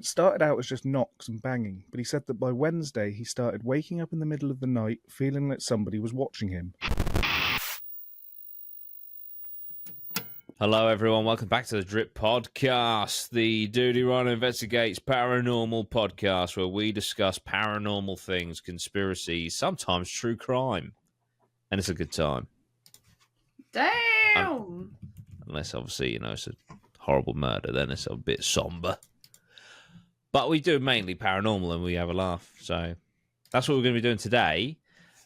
It started out as just knocks and banging, but he said that by Wednesday he started waking up in the middle of the night feeling that somebody was watching him. Hello, everyone. Welcome back to the Drip Podcast, the Dudey, Rhino Investigates Paranormal podcast, where we discuss paranormal things, conspiracies, sometimes true crime. And it's a good time. Damn! Unless, obviously, it's a horrible murder, then it's a bit somber. But we do mainly paranormal and we have a laugh. So that's what we're going to be doing today.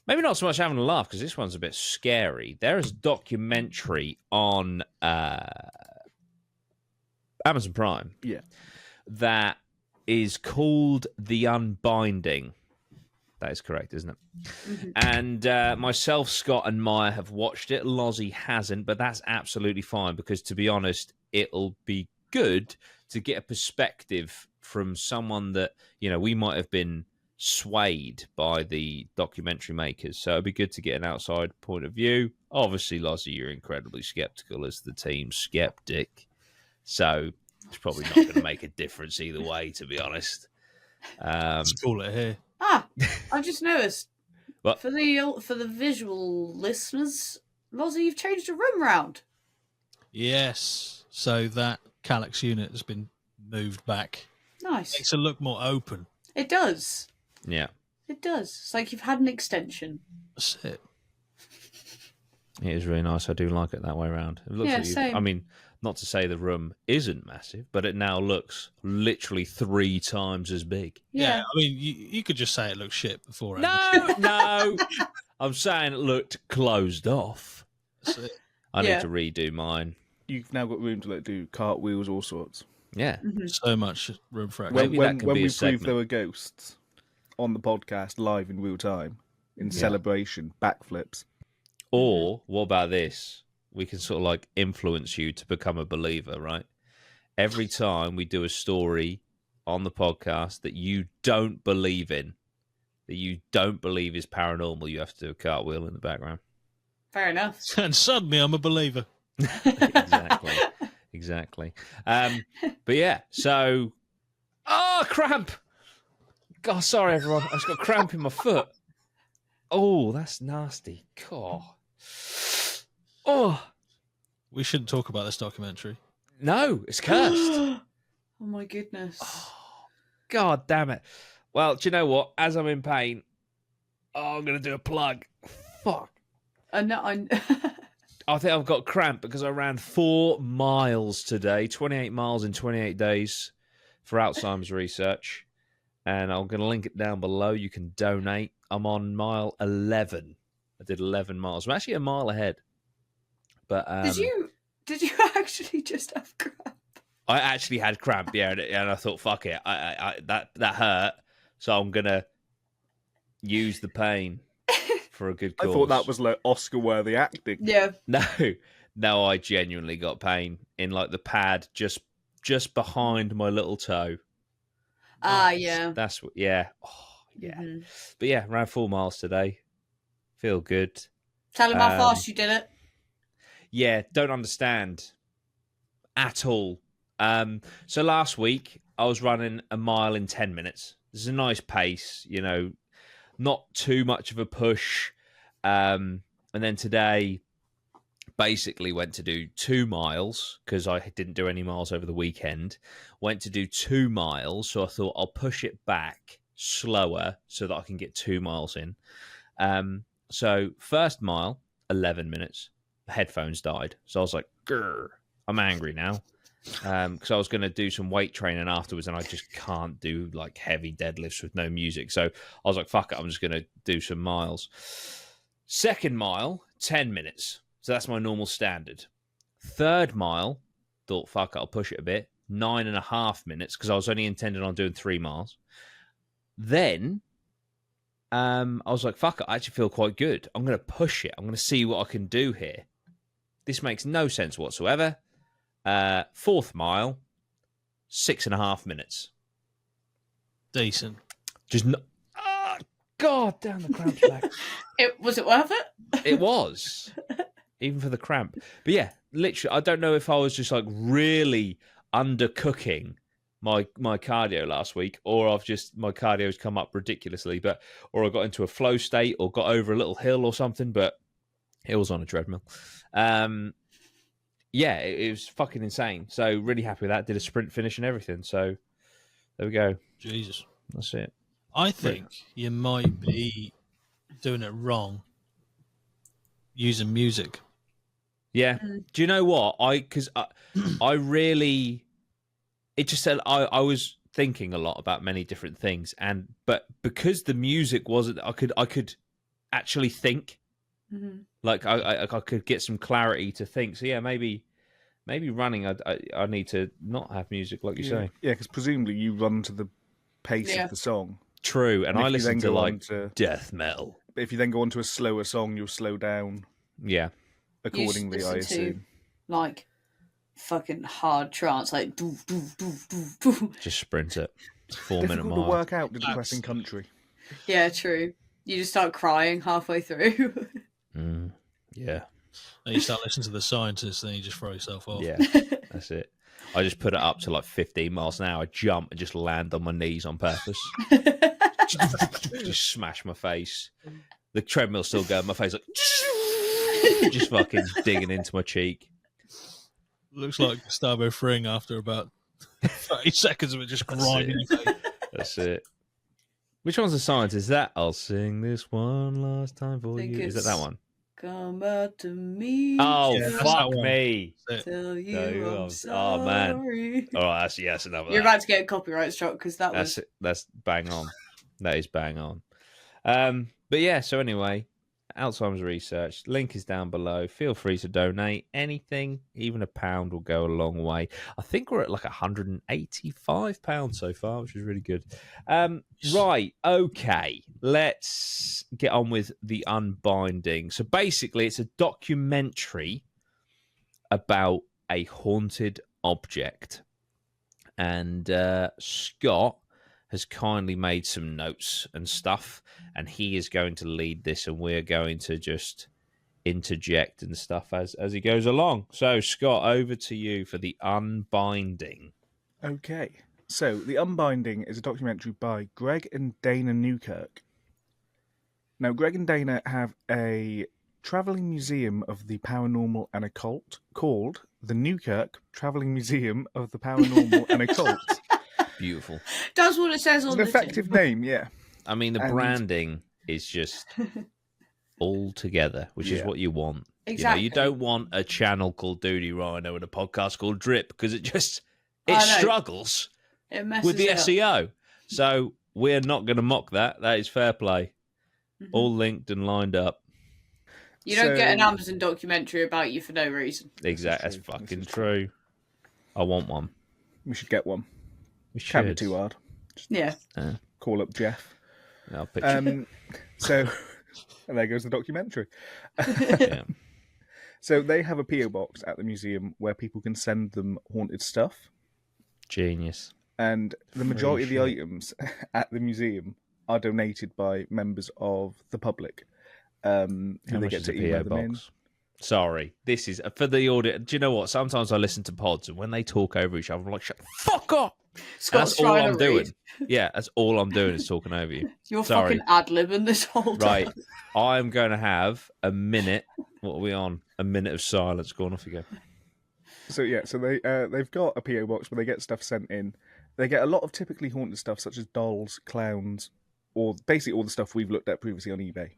Maybe not so much having a laugh, because this one's a bit scary. There is a documentary on Amazon Prime that is called The Unbinding. That is correct, isn't it? Mm-hmm. And myself, Scott, and Maya have watched it. Lozzie hasn't, but that's absolutely fine, because, to be honest, it'll be good to get a perspective from someone that, we might have been swayed by the documentary makers, so it'd be good to get an outside point of view. Obviously, Lozzie, you're incredibly skeptical as the team skeptic, so it's probably not going to make a difference either way, to be honest. Let's call it here. I've just noticed. What? For the visual listeners, Lozzie, you've changed the room round. Yes, so that Calyx unit has been moved back. Nice. Makes it look more open. It does. Yeah. It does. It's like you've had an extension. That's it. It is really nice. I do like it that way around. It looks like same. I mean, not to say the room isn't massive, but it now looks literally 3 times as big. Yeah. I mean, you could just say it looks shit before. No. I'm saying it looked closed off. That's it. I need to redo mine. You've now got room to do cartwheels, all sorts. Yeah. Mm-hmm. So much room for action. Maybe that could when be we a segment. proved there were ghosts on the podcast live in real time, in celebration, backflips. Or, what about this? We can sort of like influence you to become a believer, right? Every time we do a story on the podcast that you don't believe in, that you don't believe is paranormal, you have to do a cartwheel in the background. Fair enough. And suddenly I'm a believer. Exactly. But yeah, so... Oh, cramp! God, sorry, everyone. I just got cramp in my foot. Oh, that's nasty. God. Oh. We shouldn't talk about this documentary. No, it's cursed. Oh my goodness. God damn it. Well, do you know what? As I'm in pain, I'm going to do a plug. Fuck. I think I've got cramp because I ran 4 miles today, 28 miles in 28 days for Alzheimer's research. And I'm going to link it down below. You can donate. I'm on mile 11. I did 11 miles. I'm actually a mile ahead. But Did you actually just have cramp? I actually had cramp, yeah, and I thought, fuck it, that hurt, so I'm gonna use the pain for a good cause. I thought that was like Oscar-worthy acting. Yeah. No, I genuinely got pain in like the pad just behind my little toe. Yeah. That's what. Yeah. Oh, yeah. Mm-hmm. But yeah, ran 4 miles today. Feel good. Tell him how fast you did it. Yeah, don't understand at all. So last week I was running a mile in 10 minutes. This is a nice pace, not too much of a push. And then today basically went to do 2 miles because I didn't do any miles over the weekend. Went to do 2 miles, so I thought I'll push it back slower so that I can get 2 miles in. So first mile, 11 minutes. The headphones died. So I was like, grr, I'm angry now. Because I was going to do some weight training afterwards and I just can't do like heavy deadlifts with no music. So I was like, fuck it, I'm just going to do some miles. Second mile, 10 minutes. So that's my normal standard. Third mile, thought, fuck it, I'll push it a bit. 9.5 minutes because I was only intending on doing 3 miles. Then I was like, fuck it, I actually feel quite good. I'm going to push it. I'm going to see what I can do here. This makes no sense whatsoever. Fourth mile, 6.5 minutes. Decent. Just God damn the cramp's back. Was it worth it? It was, even for the cramp. But yeah, literally, I don't know if I was just like really undercooking my cardio last week, or my cardio's come up ridiculously, or I got into a flow state or got over a little hill or something, but it was on a treadmill. Yeah, it was fucking insane. So really happy with that. Did a sprint finish and everything. So there we go. Jesus. That's it. I think you might be doing it wrong using music. Yeah. Do you know what? Because I really, it just said I was thinking a lot about many different things, but because the music wasn't, I could actually think. Mm-hmm. Like I could get some clarity to think. So yeah, maybe running. I need to not have music, like you say. Yeah, because presumably you run to the pace of the song. True, and I if you listen then to go like on to- death metal. But if you then go on to a slower song, you'll slow down Yeah, accordingly, I listen assume. to, like, fucking hard trance, like doo doo doo doo doo. just sprint it. 4-minute Difficult to mark. work out to depressing country. Yeah, true. You just start crying halfway through. Yeah, And you start listening to the scientists, then you just throw yourself off. yeah, that's it. I just put it up to like 15 miles an hour, jump, and just land on my knees on purpose. Just smash my face. The treadmill's still going. My face like just fucking digging into my cheek. Looks like Gustavo Fring after about 30 seconds of it just grinding. That's it. Which one's the scientist? Is that I'll sing this one last time for you? Is that one? Come back to me. Oh, Yeah, that's fuck that one. me. Tell you No, I'm sorry. oh, man. All right, that's enough of You're that. about to get a copyright struck because That's bang on. That is bang on. But yeah, so anyway, Alzheimer's research. Link is down below. Feel free to donate. Anything, even £1 will go a long way. I think we're at like £185 so far, which is really good. Right, okay. Let's get on with the Unbinding. So basically, it's a documentary about a haunted object. And Scott has kindly made some notes and stuff, and he is going to lead this, and we're going to just interject and stuff as he goes along. So, Scott, over to you for the Unbinding. Okay. So, The Unbinding is a documentary by Greg and Dana Newkirk. Now, Greg and Dana have a travelling museum of the paranormal and occult called the Newkirk Travelling Museum of the Paranormal and Occult. Beautiful. That's what it says It's on an the effective tin. name, yeah. I mean, the branding is just all together, which is what you want. Exactly. You don't want a channel called Dudey, Rhino and a podcast called Drip, because it I know. struggles It messes with the it up. SEO. So we're not going to mock that. That is fair play. All linked and lined up. You don't So- get an Amazon documentary about you for no reason. Exactly. That's true. This fucking is true. I want one. We should get one. We Can't be should. too hard. Yeah. Call up Jeff. I'll pitch So, and there goes the documentary. it. Yeah. So they have a PO box at the museum where people can send them haunted stuff, Genius. and the majority of the shit. items at the museum are donated by members of the public, who How they much get is to a email PO them in. box? Sorry, this is for the audio. Do you know what? Sometimes I listen to pods, and when they talk over each other, I'm like, "Shut the fuck up!" And Scott's that's all trying I'm to doing. read. Yeah, that's all I'm doing is talking over you. You're Sorry. fucking ad-libbing this whole time. Right, I'm going to have a minute. What are we on? A minute of silence. Go on, off you go. So yeah, so they've got a PO box where they get stuff sent in. They get a lot of typically haunted stuff, such as dolls, clowns, or basically all the stuff we've looked at previously on eBay.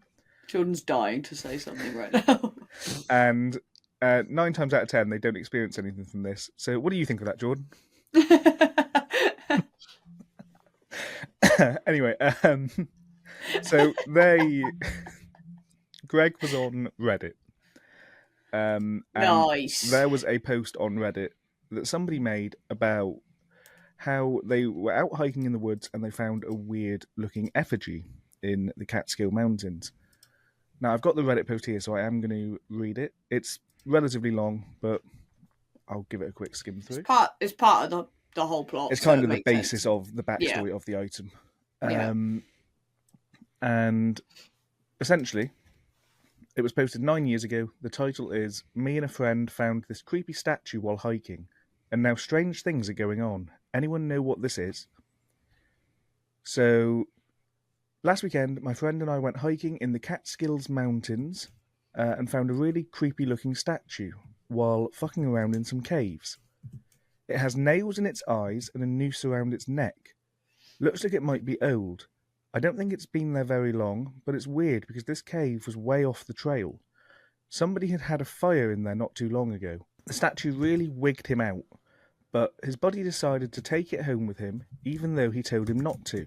Jordan's dying to say something right now. And 9 times out of 10, they don't experience anything from this. So what do you think of that, Jordan? Anyway, so Greg was on Reddit. And Nice. there was a post on Reddit that somebody made about how they were out hiking in the woods and they found a weird looking effigy in the Catskill Mountains. Now, I've got the Reddit post here, so I am going to read it. It's relatively long, but I'll give it a quick skim through. It's part of the whole plot. It's so kind it of the makes basis sense. of the backstory Yeah. of the item. Yeah. And essentially, it was posted 9 years ago. The title is, "Me and a friend found this creepy statue while hiking, and now strange things are going on. Anyone know what this is? So, last weekend, my friend and I went hiking in the Catskills Mountains and found a really creepy-looking statue while fucking around in some caves. It has nails in its eyes and a noose around its neck. Looks like it might be old. I don't think it's been there very long, but it's weird because this cave was way off the trail. Somebody had had a fire in there not too long ago. The statue really wigged him out, but his buddy decided to take it home with him, even though he told him not to.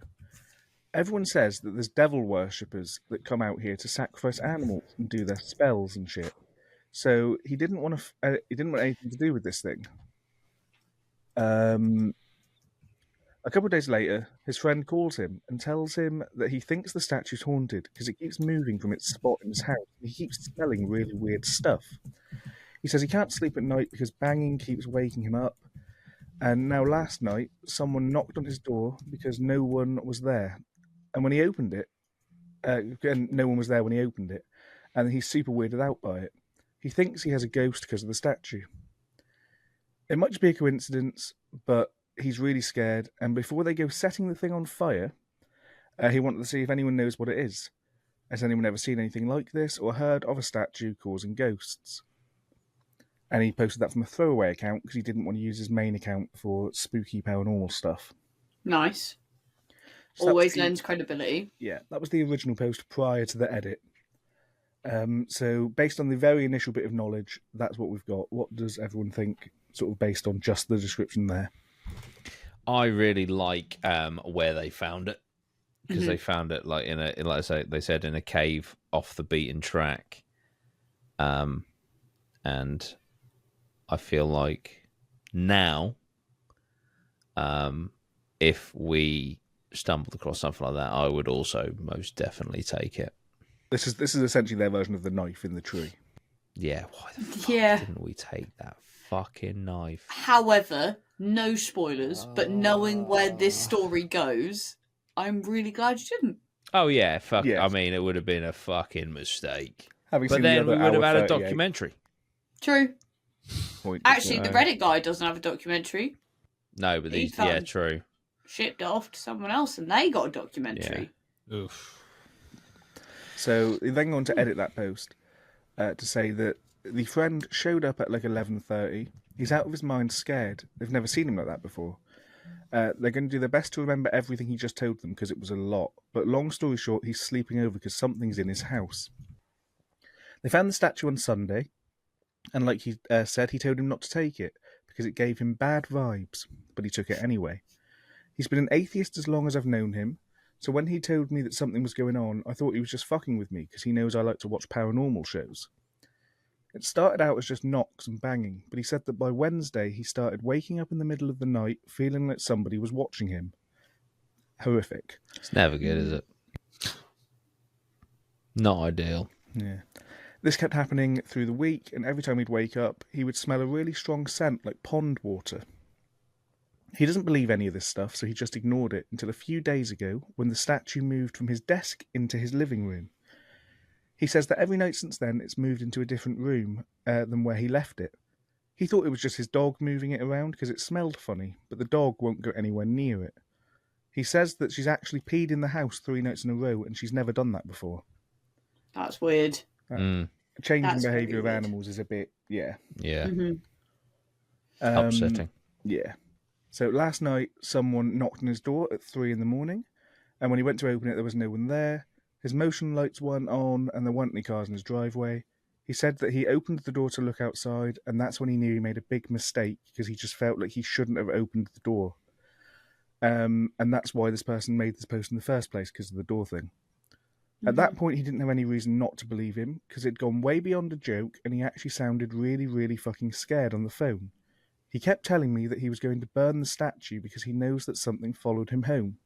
Everyone says that there's devil worshippers that come out here to sacrifice animals and do their spells and shit. So he didn't want anything to do with this thing. A couple of days later, his friend calls him and tells him that he thinks the statue's haunted because it keeps moving from its spot in his house. And he keeps smelling really weird stuff. He says he can't sleep at night because banging keeps waking him up. And now last night, someone knocked on his door because no one was there. And when he opened it, and no one was there when he opened it, and he's super weirded out by it. He thinks he has a ghost because of the statue. It might just be a coincidence, but he's really scared, and before they go setting the thing on fire, he wanted to see if anyone knows what it is. Has anyone ever seen anything like this or heard of a statue causing ghosts? And he posted that from a throwaway account because he didn't want to use his main account for spooky paranormal stuff. Nice. So Always lends credibility. Yeah, that was the original post prior to the edit. So based on the very initial bit of knowledge, that's what we've got. What does everyone think, sort of based on just the description there? I really like where they found it, because they found it like like I say, they said in a cave off the beaten track, and I feel like now, if we stumbled across something like that, I would also most definitely take it. This is essentially their version of the knife in the tree. Yeah, why the fuck didn't we take that fucking knife? However, no spoilers, but knowing where this story goes, I'm really glad you didn't. Oh yeah, fuck. Yes. I mean, it would have been a fucking mistake. Having But seen then the we other would have hour had a 38 documentary. True. point. Actually, the Reddit guy doesn't have a documentary. No, but these, Ethan. yeah, true. Shipped it off to someone else, and they got a documentary. Oof. So they then go on to edit that post to say that the friend showed up at like 11:30. He's out of his mind, scared. They've never seen him like that before. They're going to do their best to remember everything he just told them because it was a lot. But long story short, he's sleeping over because something's in his house. They found the statue on Sunday, and like he said, he told him not to take it because it gave him bad vibes, but he took it anyway. He's been an atheist as long as I've known him, so when he told me that something was going on, I thought he was just fucking with me because he knows I like to watch paranormal shows. It started out as just knocks and banging, but he said that by Wednesday he started waking up in the middle of the night feeling like somebody was watching him. Horrific. It's never good, is it? Not ideal. Yeah. This kept happening through the week, and every time he'd wake up, he would smell a really strong scent like pond water. He doesn't believe any of this stuff, so he just ignored it until a few days ago when the statue moved from his desk into his living room. He says that every night since then it's moved into a different room than where he left it. He thought it was just his dog moving it around because it smelled funny, but the dog won't go anywhere near it. He says that she's actually peed in the house 3 nights in a row and she's never done that before. That's weird. Changing That's behaviour really of weird. animals is a bit, yeah. Yeah. Mm-hmm. Upsetting. Yeah. So last night, someone knocked on his door at 3 a.m, and when he went to open it, there was no one there. His motion lights weren't on, and there weren't any cars in his driveway. He said that he opened the door to look outside, and that's when he knew he made a big mistake, because he just felt like he shouldn't have opened the door. And that's why this person made this post in the first place, because of the door thing. At that point, he didn't have any reason not to believe him, because it'd gone way beyond a joke, and he actually sounded really, really fucking scared on the phone. He kept telling me that he was going to burn the statue because he knows that something followed him home.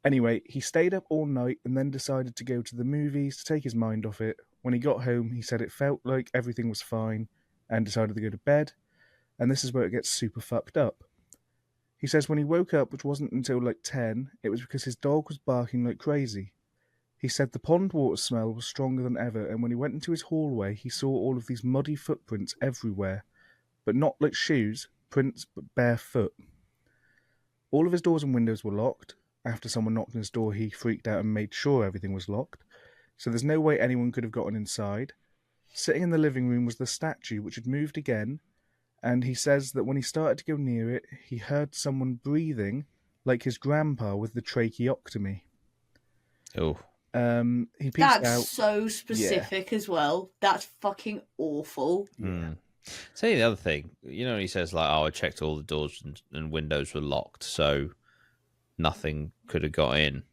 Anyway, he stayed up all night and then decided to go to the movies to take his mind off it. When he got home, he said it felt like everything was fine and decided to go to bed, and this is where it gets super fucked up. He says when he woke up, which wasn't until like 10, it was because his dog was barking like crazy. He said the pond water smell was stronger than ever, and when he went into his hallway, he saw all of these muddy footprints everywhere. But not like shoes, prints, but bare foot. All of his doors and windows were locked. After someone knocked on his door, he freaked out and made sure everything was locked. So there's no way anyone could have gotten inside. Sitting in the living room was the statue, which had moved again, and he says that when he started to go near it, he heard someone breathing like his grandpa with the tracheotomy. Oh. He peeked That's out. so specific as well. That's fucking awful. Yeah. Tell you the other thing, he says like, "Oh, I checked all the doors and windows were locked, so nothing could have got in."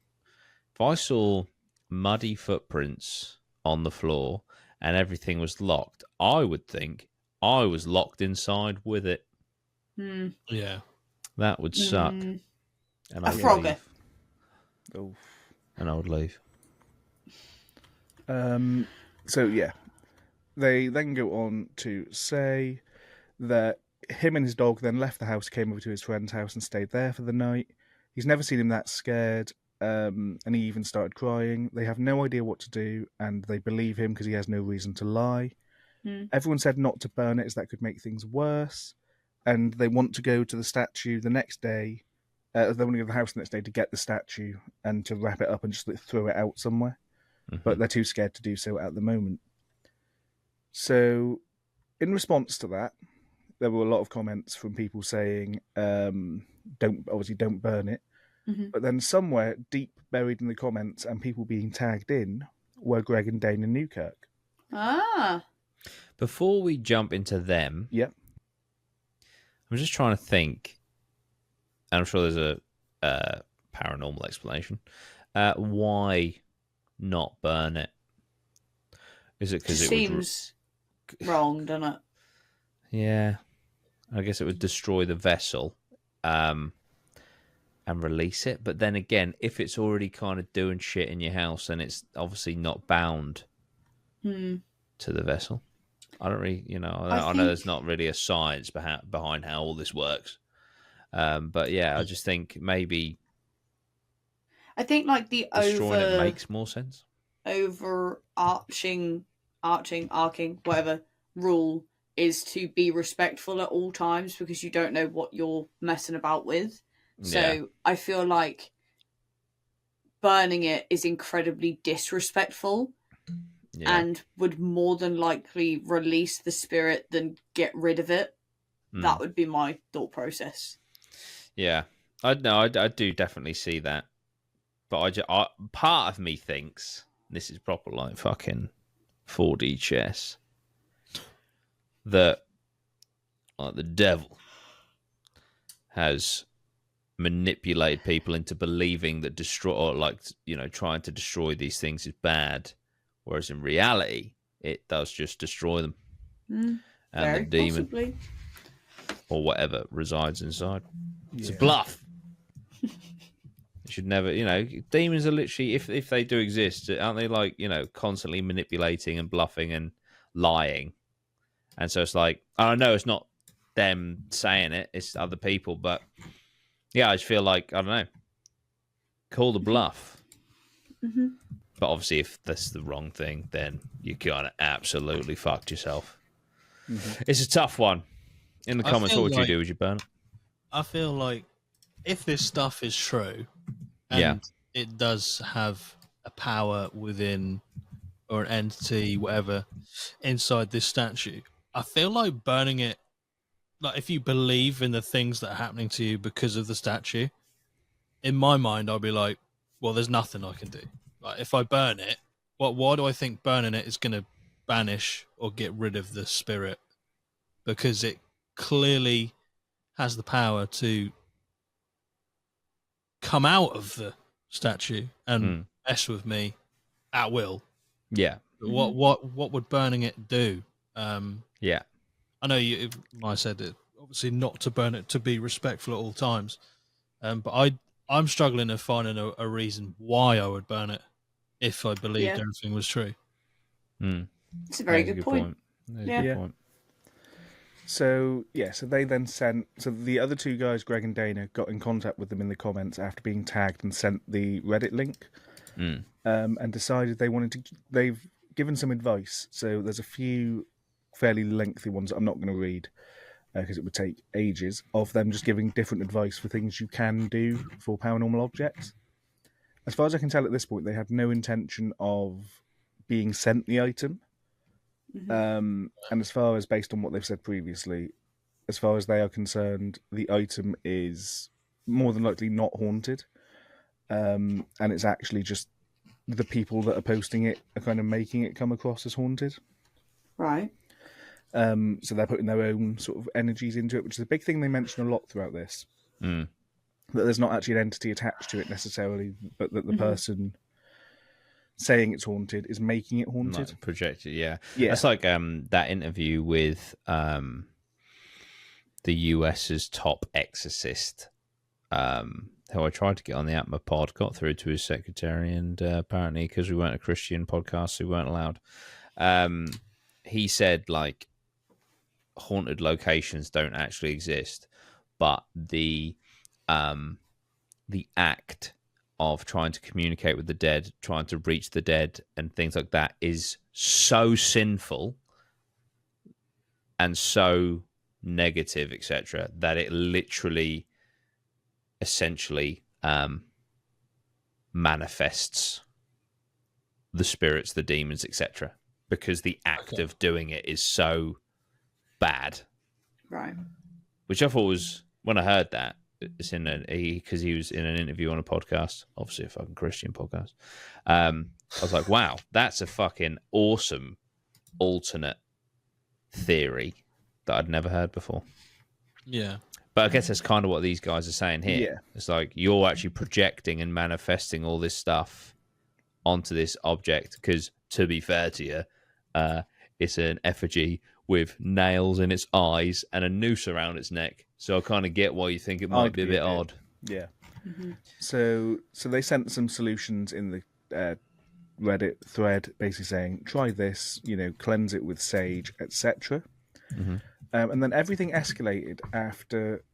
If I saw muddy footprints on the floor and everything was locked, I would think I was locked inside with it. Yeah, that would suck. And a frogger. Oh. And I would leave. So yeah, they then go on to say that him and his dog then left the house, came over to his friend's house and stayed there for the night. He's never seen him that scared, and he even started crying. They have no idea what to do, and they believe him because he has no reason to lie. Everyone said not to burn it as that could make things worse, and they want to go to the statue the next day. They want to go to the house the next day to get the statue and to wrap it up and just throw it out somewhere. But they're too scared to do so at the moment. So, in response to that, there were a lot of comments from people saying, don't burn it. But then somewhere deep buried in the comments and people being tagged in were Greg and Dane and Newkirk. Ah. Before we jump into them, Yep. I'm just trying to think, and I'm sure there's a paranormal explanation. Why not burn it? Is it because it seems wrong, doesn't it? Yeah, I guess it would destroy the vessel, and release it. But then again, if it's already kind of doing shit in your house, then it's obviously not bound to the vessel. I don't really, I know there's not really a science behind how all this works. But yeah, I just think maybe. I think like the destroying it makes more sense. Overarching, whatever rule is to be respectful at all times because you don't know what you're messing about with. So I feel like burning it is incredibly disrespectful and would more than likely release the spirit than get rid of it. That would be my thought process. Yeah, I do definitely see that. But part of me thinks, this is proper like fucking 4D chess, that like the devil has manipulated people into believing that trying to destroy these things is bad, whereas in reality it does just destroy them. And the demon possibly. or whatever resides inside. It's a bluff. You should never, demons are literally, if they do exist, aren't they like, constantly manipulating and bluffing and lying? And so it's like, I know it's not them saying it, it's other people, but yeah, I just feel like, I don't know, call the bluff. But obviously, if that's the wrong thing, then you kind of absolutely fucked yourself. It's a tough one. In the comments, what would you do? Would you burn it? I feel like if this stuff is true, and it does have a power within, or an entity, whatever, inside this statue, I feel like burning it, like if you believe in the things that are happening to you because of the statue, in my mind, I'll be like, well, there's nothing I can do. Like if I burn it, why do I think burning it is going to banish or get rid of the spirit? Because it clearly has the power to come out of the statue and mess with me at will. Yeah. What would burning it do? Yeah. I know I said it, obviously not to burn it, to be respectful at all times. But I'm struggling to find a reason why I would burn it if I believed everything was true. It's a very good point. Good point. So they then sent. So the other two guys, Greg and Dana, got in contact with them in the comments after being tagged and sent the Reddit link, and decided they wanted to. They've given some advice. So there's a few fairly lengthy ones that I'm not going to read. because it would take ages, of them just giving different advice for things you can do for paranormal objects. As far as I can tell at this point, they had no intention of being sent the item. And as far as based on what they've said previously, as far as they are concerned, the item is more than likely not haunted. And it's actually just the people that are posting it are kind of making it come across as haunted. Right. So they're putting their own sort of energies into it, which is a big thing they mention a lot throughout this. Mm. That there's not actually an entity attached to it necessarily, but that the person saying it's haunted is making it haunted. Like projected, yeah. Yeah. That's like that interview with the US's top exorcist, who I tried to get on the Atma pod, got through to his secretary, and apparently because we weren't a Christian podcast, we weren't allowed. He said, like, haunted locations don't actually exist, but the act of trying to communicate with the dead, trying to reach the dead and things like that is so sinful and so negative, etc., that it literally essentially manifests the spirits, the demons, etc., because the act of doing it is so bad. Right. Which I thought was, when I heard that, it's because he was in an interview on a podcast, obviously a fucking Christian podcast. I was like, wow, that's a fucking awesome alternate theory that I'd never heard before. Yeah. But I guess that's kind of what these guys are saying here. Yeah. It's like you're actually projecting and manifesting all this stuff onto this object because, to be fair to you, it's an effigy with nails in its eyes and a noose around its neck. So I kind of get why you think it might be a bit odd. Yeah. So they sent some solutions in the Reddit thread, basically saying, try this, cleanse it with sage, etc. And then everything escalated after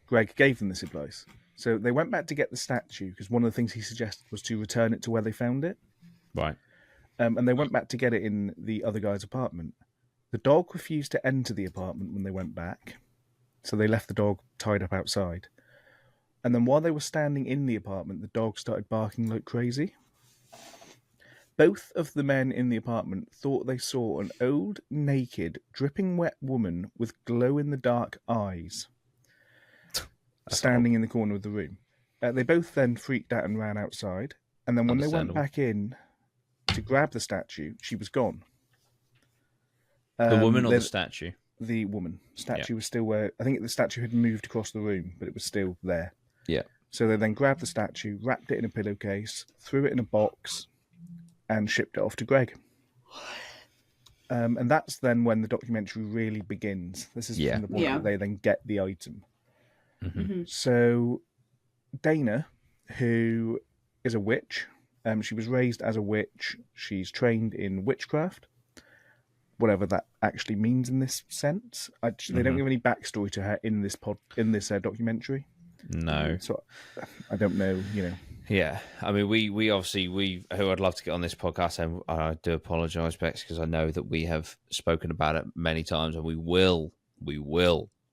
Greg gave them this advice. So they went back to get the statue because one of the things he suggested was to return it to where they found it. Right. And they went back to get it in the other guy's apartment. The dog refused to enter the apartment when they went back. So they left the dog tied up outside. And then while they were standing in the apartment, the dog started barking like crazy. Both of the men in the apartment thought they saw an old, naked, dripping wet woman with glow-in-the-dark eyes standing in the corner of the room. They both then freaked out and ran outside. And then when they went back in to grab the statue, she was gone. The woman or the statue? The woman. Statue was still where... I think the statue had moved across the room, but it was still there. Yeah. So they then grabbed the statue, wrapped it in a pillowcase, threw it in a box, and shipped it off to Greg. And that's then when the documentary really begins. This is from the point that they then get the item. So Dana, who is a witch, she was raised as a witch. She's trained in witchcraft, whatever that actually means in this sense. They don't give any backstory to her in this documentary. No. So I don't know, Yeah, I mean, we obviously, who I'd love to get on this podcast, and I do apologise, Bex, because I know that we have spoken about it many times, and we will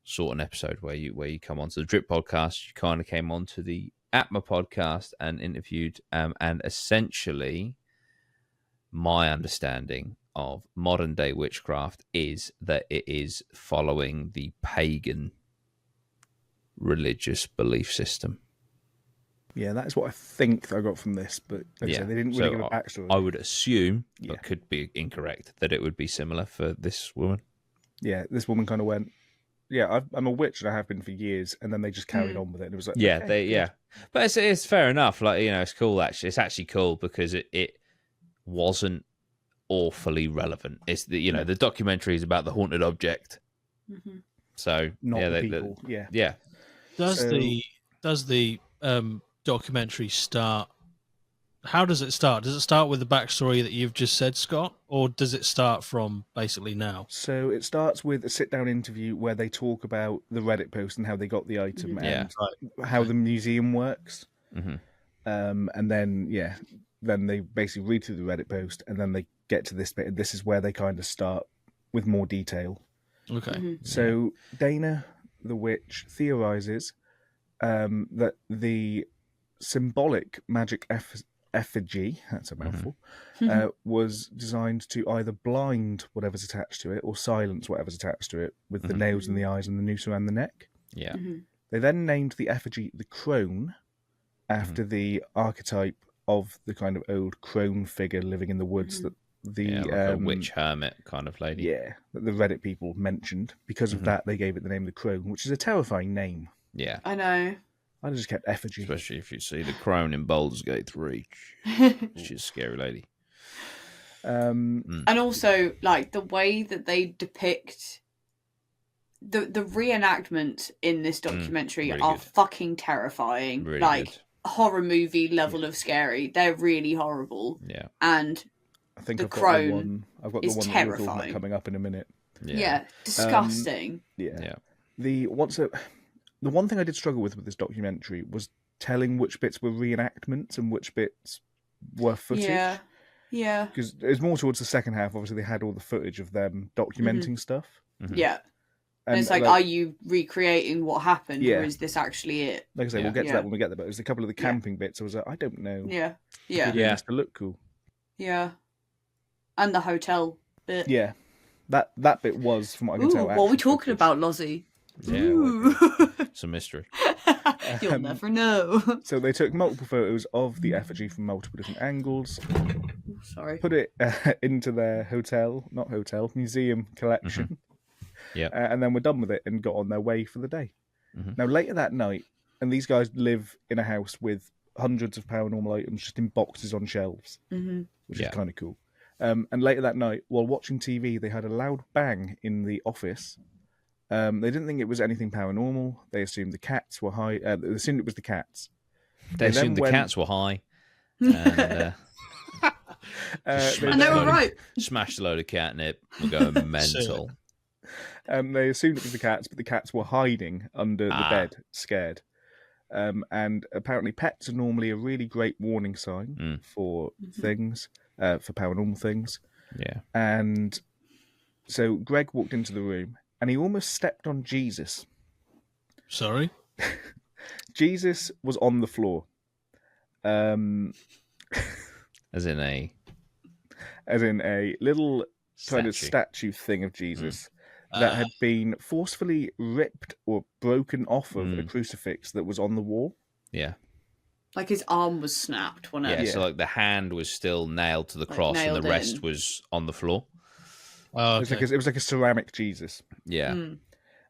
sort an episode where you come onto the Drip podcast. You kind of came onto the Atma podcast and interviewed, and essentially, my understanding of modern day witchcraft is that it is following the pagan religious belief system. Yeah, that is what I think I got from this, but like I said, they didn't really give a backstory. I would assume, but could be incorrect, that it would be similar for this woman. Yeah, this woman kind of went, I'm a witch and I have been for years, and then they just carried on with it. And it was like, but it's fair enough. Like, it's cool. Actually, it's actually cool because it wasn't awfully relevant. It's the the documentary is about the haunted object. So not the people. Does the documentary start? How does it start? Does it start with the backstory that you've just said, Scott, or does it start from basically now? So it starts with a sit-down interview where they talk about the Reddit post and how they got the item and how the museum works. And then then they basically read through the Reddit post and then they get to this bit, and this is where they kind of start with more detail. Okay. Mm-hmm. So Dana, the witch, theorizes that the symbolic magic effigy, that's a mouthful, was designed to either blind whatever's attached to it or silence whatever's attached to it with the nails in the eyes and the noose around the neck. Yeah. They then named the effigy the crone after the archetype of the kind of old crone figure living in the woods that the like a witch hermit kind of lady. Yeah, that the Reddit people mentioned. Because of that, they gave it the name the crone, which is a terrifying name. Yeah. I know. I just kept effigy. Especially if you see the crone in Baldur's Gate 3. She's a scary lady. And also, like, the way that they depict the reenactments in this documentary really are good. fucking terrifying. Really like, good. horror movie level of scary. They're really horrible. Yeah. And I think the I've got crone the one is that we're talking about terrifying. coming up in a minute. yeah, disgusting. Yeah. The one thing I did struggle with this documentary was telling which bits were reenactments and which bits were footage. Yeah. Because it was more towards the second half. Obviously, they had all the footage of them documenting stuff. Yeah. And it's like, are you recreating what happened, or is this actually it? Like I say, we'll get to that when we get there. But it was a couple of the camping bits. I was like, I don't know. Yeah. It to look cool. Yeah. And the hotel bit. Yeah, that bit was, from what I can tell. What are we talking about, Lozzie? Yeah. Ooh. It's a mystery. You'll never know. So they took multiple photos of the effigy from multiple different angles. Sorry. Put it into their museum collection. Yeah. And then we're done with it and got on their way for the day. Now, later that night, and these guys live in a house with hundreds of paranormal items just in boxes on shelves, which is kind of cool. And later that night, while watching TV, they had a loud bang in the office. They didn't think it was anything paranormal. They assumed the cats were high. They assumed it was the cats. They assumed the cats were high. And, And they were right. Smashed a load of catnip. We're going mental. They assumed it was the cats, but the cats were hiding under the bed, scared. And apparently pets are normally a really great warning sign for things, for paranormal things. Yeah. And so Greg walked into the room and he almost stepped on Jesus. Sorry? Jesus was on the floor. As in a little kind of statue thing of Jesus that had been forcefully ripped or broken off of a crucifix that was on the wall. Yeah. Like his arm was snapped, wasn't it? Yeah, so like the hand was still nailed to the cross and the rest was on the floor. Oh, okay. It was like a ceramic Jesus. Yeah.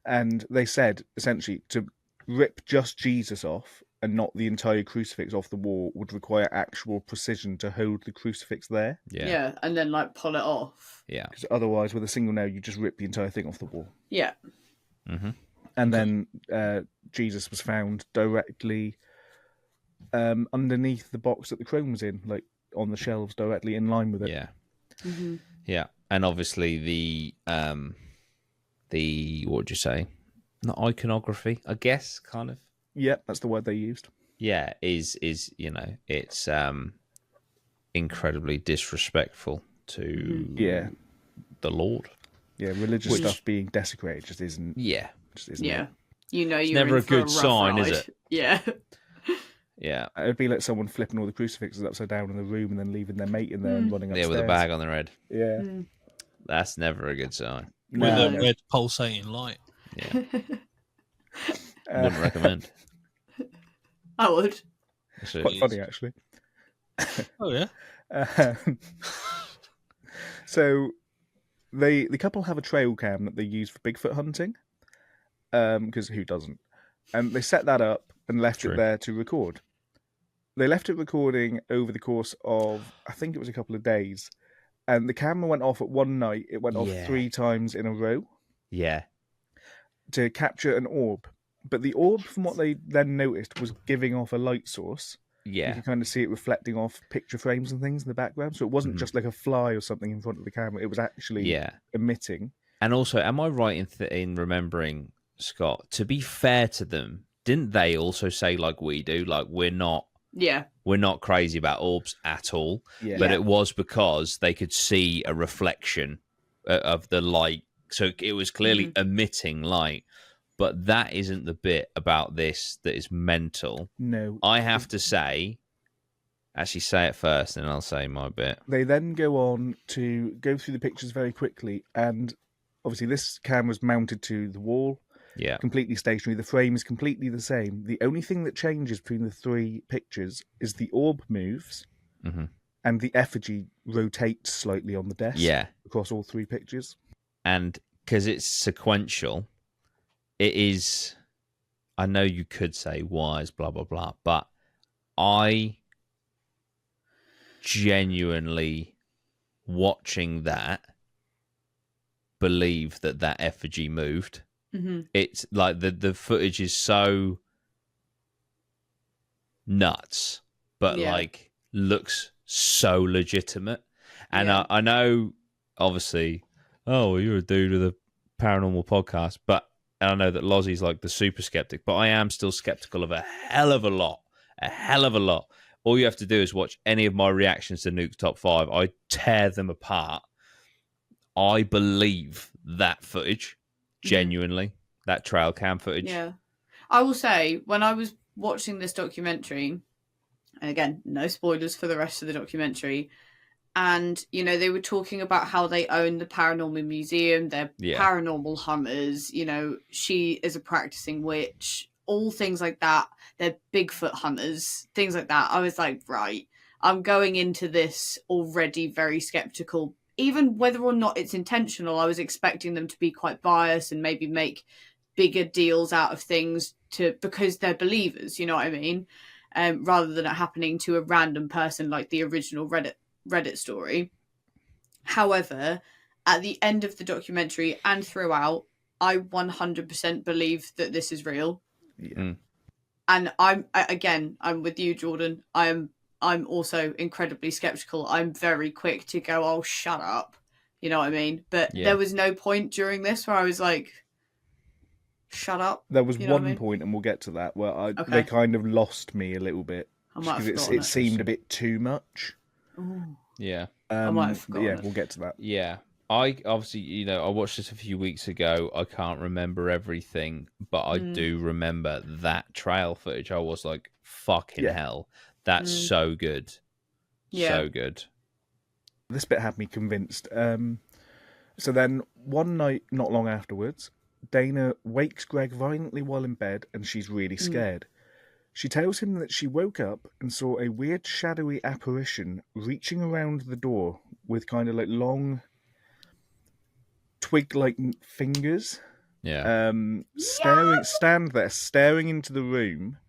And they said, essentially, to rip just Jesus off and not the entire crucifix off the wall would require actual precision to hold the crucifix there. Yeah, and then like pull it off. Yeah. Because otherwise, with a single nail, you just rip the entire thing off the wall. Yeah. And then Jesus was found directly underneath the box that the crone was in, like on the shelves, directly in line with it. Yeah. Yeah. And obviously the what would you say? Not iconography, I guess, kind of. Yeah, that's the word they used. Yeah, is it's incredibly disrespectful to the Lord. Yeah, religious stuff being desecrated just isn't. Yeah, just isn't. Yeah, you're never in a for good sign, ride. is it? Yeah. Yeah, it'd be like someone flipping all the crucifixes upside down in the room and then leaving their mate in there and running upstairs. Yeah, with a bag on their head. Yeah, that's never a good sign. With a red pulsating light. Yeah, wouldn't recommend. I would. Quite funny, actually. Oh yeah. So, the couple have a trail cam that they use for Bigfoot hunting, because who doesn't? And they set that up and left it there to record. They left it recording over the course of, I think it was a couple of days, and the camera went off at one night. It went off 3 times in a row. Yeah. To capture an orb. But the orb, from what they then noticed, was giving off a light source. Yeah. You can kind of see it reflecting off picture frames and things in the background. So it wasn't just like a fly or something in front of the camera. It was actually emitting. And also, am I right in remembering, Scott, to be fair to them, didn't they also say, like we do, like we're not crazy about orbs at all, but it was because they could see a reflection of the light so it was clearly emitting light. But that isn't the bit about this that is mental. No. I have to say, actually say it first, and I'll say my bit. They then go on to go through the pictures very quickly, and obviously this camera's mounted to the wall, completely stationary. The frame is completely the same. The only thing that changes between the 3 pictures is the orb moves, and the effigy rotates slightly on the desk across all 3 pictures. And because it's sequential, it is, I know you could say wise, blah, blah, blah, but I genuinely, watching that, believe that effigy moved. It's like the footage is so nuts, but like looks so legitimate. And I know, obviously, well, you're a dude with a paranormal podcast, but and I know that Lozzie's like the super skeptic, but I am still skeptical of a hell of a lot. All you have to do is watch any of my reactions to Nuke's Top 5. I tear them apart. I believe that footage, genuinely, that trail cam footage. Yeah. I will say, when I was watching this documentary, and again, no spoilers for the rest of the documentary, and, you know, they were talking about how they own the Paranormal Museum, they're paranormal hunters, you know, she is a practicing witch, all things like that. They're Bigfoot hunters, things like that. I was like, right, I'm going into this already very skeptical. Even whether or not it's intentional, I was expecting them to be quite biased and maybe make bigger deals out of things because they're believers, you know what I mean? Rather than it happening to a random person like the original Reddit story. However, at the end of the documentary and throughout, I 100% believe that this is real. And I'm with you, Jordan. I'm also incredibly skeptical. I'm very quick to go, oh, shut up. You know what I mean? But there was no point during this where I was like, shut up. There was one point, and we'll get to that, where they kind of lost me a little bit. Because it seemed a bit too much. Ooh. Yeah. I might have forgotten it. We'll get to that. Yeah. I obviously, you know, I watched this a few weeks ago. I can't remember everything, but I do remember that trail footage. I was like, fucking hell. That's so good. Yeah. So good. This bit had me convinced. So then, one night, not long afterwards, Dana wakes Greg violently while in bed, and she's really scared. She tells him that she woke up and saw a weird shadowy apparition reaching around the door with kind of like long twig-like fingers. Yeah. Stand there, staring into the room,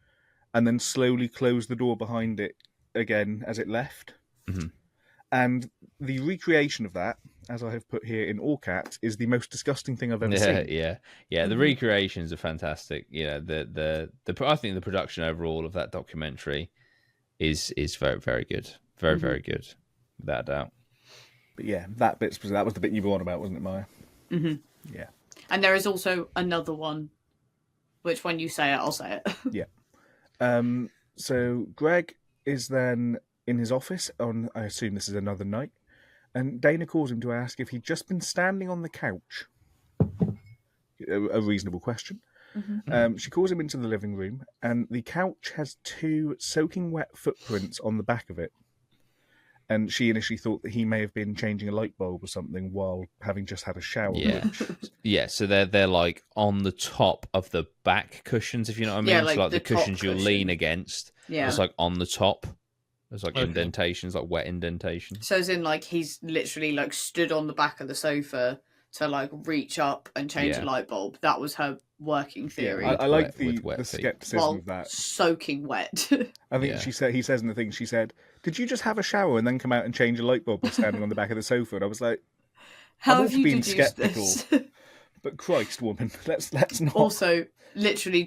and then slowly close the door behind it again as it left. And the recreation of that, as I have put here in all caps, is the most disgusting thing I've ever seen. Yeah. The recreations are fantastic. Yeah, I think the production overall of that documentary is very, very good. Very, very good, without a doubt. But yeah, that was the bit you were on about, wasn't it, Maya? Yeah. And there is also another one, which when you say it, I'll say it. Yeah. So Greg is then in his office on, I assume this is another night, and Dana calls him to ask if he'd just been standing on the couch. A reasonable question. She calls him into the living room, and the couch has 2 soaking wet footprints on the back of it. And she initially thought that he may have been changing a light bulb or something while having just had a shower. Yeah, so they're like on the top of the back cushions, if you know what I mean. Yeah, like the cushions you'll cushion. lean against. Yeah. It's like on the top. There's like indentations, like wet indentations. So as in like he's literally like stood on the back of the sofa to like reach up and change a light bulb. That was her working theory. I like the skepticism of that. Soaking wet. I think he says in the thing, she said, "Did you just have a shower and then come out and change a light bulb by standing on the back of the sofa?" And I was like, how have you been skeptical? But Christ, woman, let's not. Also, literally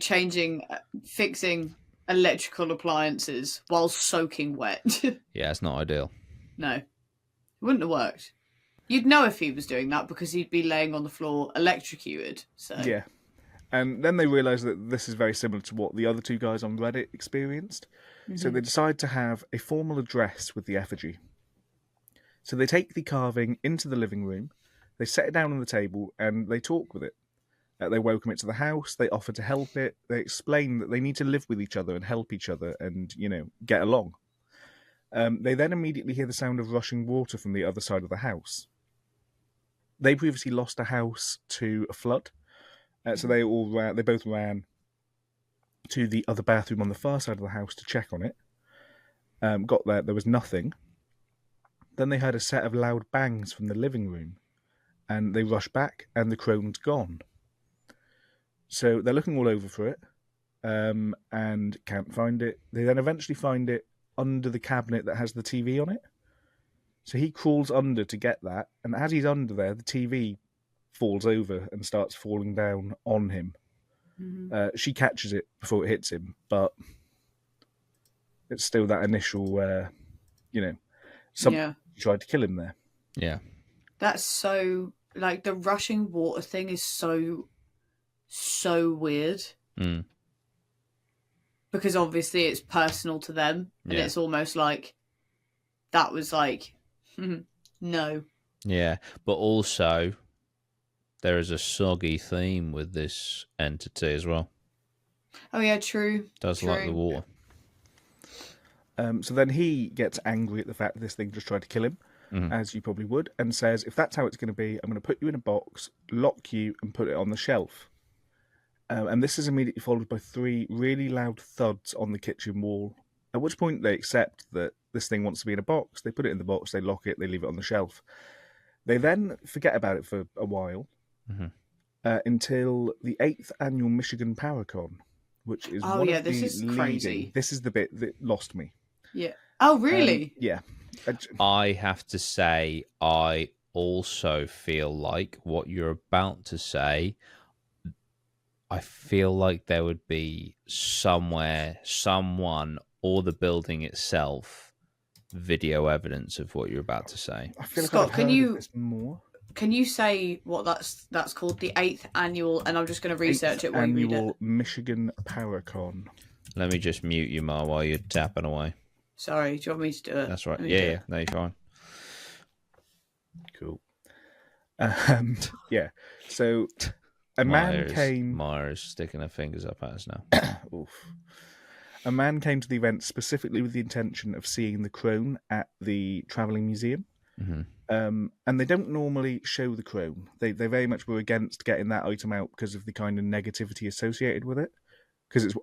fixing electrical appliances while soaking wet. Yeah, it's not ideal. No, it wouldn't have worked. You'd know if he was doing that because he'd be laying on the floor electrocuted. So yeah. And then they realise that this is very similar to what the other 2 guys on Reddit experienced. So they decide to have a formal address with the effigy. So they take the carving into the living room. They set it down on the table and they talk with it. They welcome it to the house. They offer to help it. They explain that they need to live with each other and help each other and, get along. They then immediately hear the sound of rushing water from the other side of the house. They previously lost a house to a flood, so they both ran to the other bathroom on the far side of the house to check on it. Got there was nothing. Then they heard a set of loud bangs from the living room, and they rush back, and the crone's gone. So they're looking all over for it, and can't find it. They then eventually find it under the cabinet that has the TV on it. So he crawls under to get that, and as he's under there, the TV falls over and starts falling down on him. Mm-hmm. She catches it before it hits him, but it's still that initial, something tried to kill him there. Yeah. That's so, the rushing water thing is so weird. Mm. Because obviously it's personal to them, and it's almost like that was no. Yeah, but also there is a soggy theme with this entity as well. Oh yeah, true. Does like the water. So then he gets angry at the fact that this thing just tried to kill him, as you probably would, and says, if that's how it's going to be, I'm going to put you in a box, lock you, and put it on the shelf. And this is immediately followed by 3 really loud thuds on the kitchen wall, at which point they accept that this thing wants to be in a box. They put it in the box, they lock it, they leave it on the shelf. They then forget about it for a while, until the 8th annual Michigan PowerCon, which is this is crazy. This is the bit that lost me. Yeah. Oh, really? Yeah. I have to say, I also feel like what you're about to say, I feel like there would be somewhere, someone, or the building itself, video evidence of what you're about to say. I feel Scott, like I've heard of this more. Can you say what that's called? The 8th annual, and I'm just going to research it while you read it. Annual Michigan PowerCon. Let me just mute you, Ma, while you're tapping away. Sorry, do you want me to do it? That's right. Yeah. No, you're fine. Cool. Yeah. So a man came. Myra's sticking her fingers up at us now. Oof. A man came to the event specifically with the intention of seeing the crone at the travelling museum. Mm-hmm. And they don't normally show the crone. They very much were against getting that item out because of the kind of negativity associated with it. Because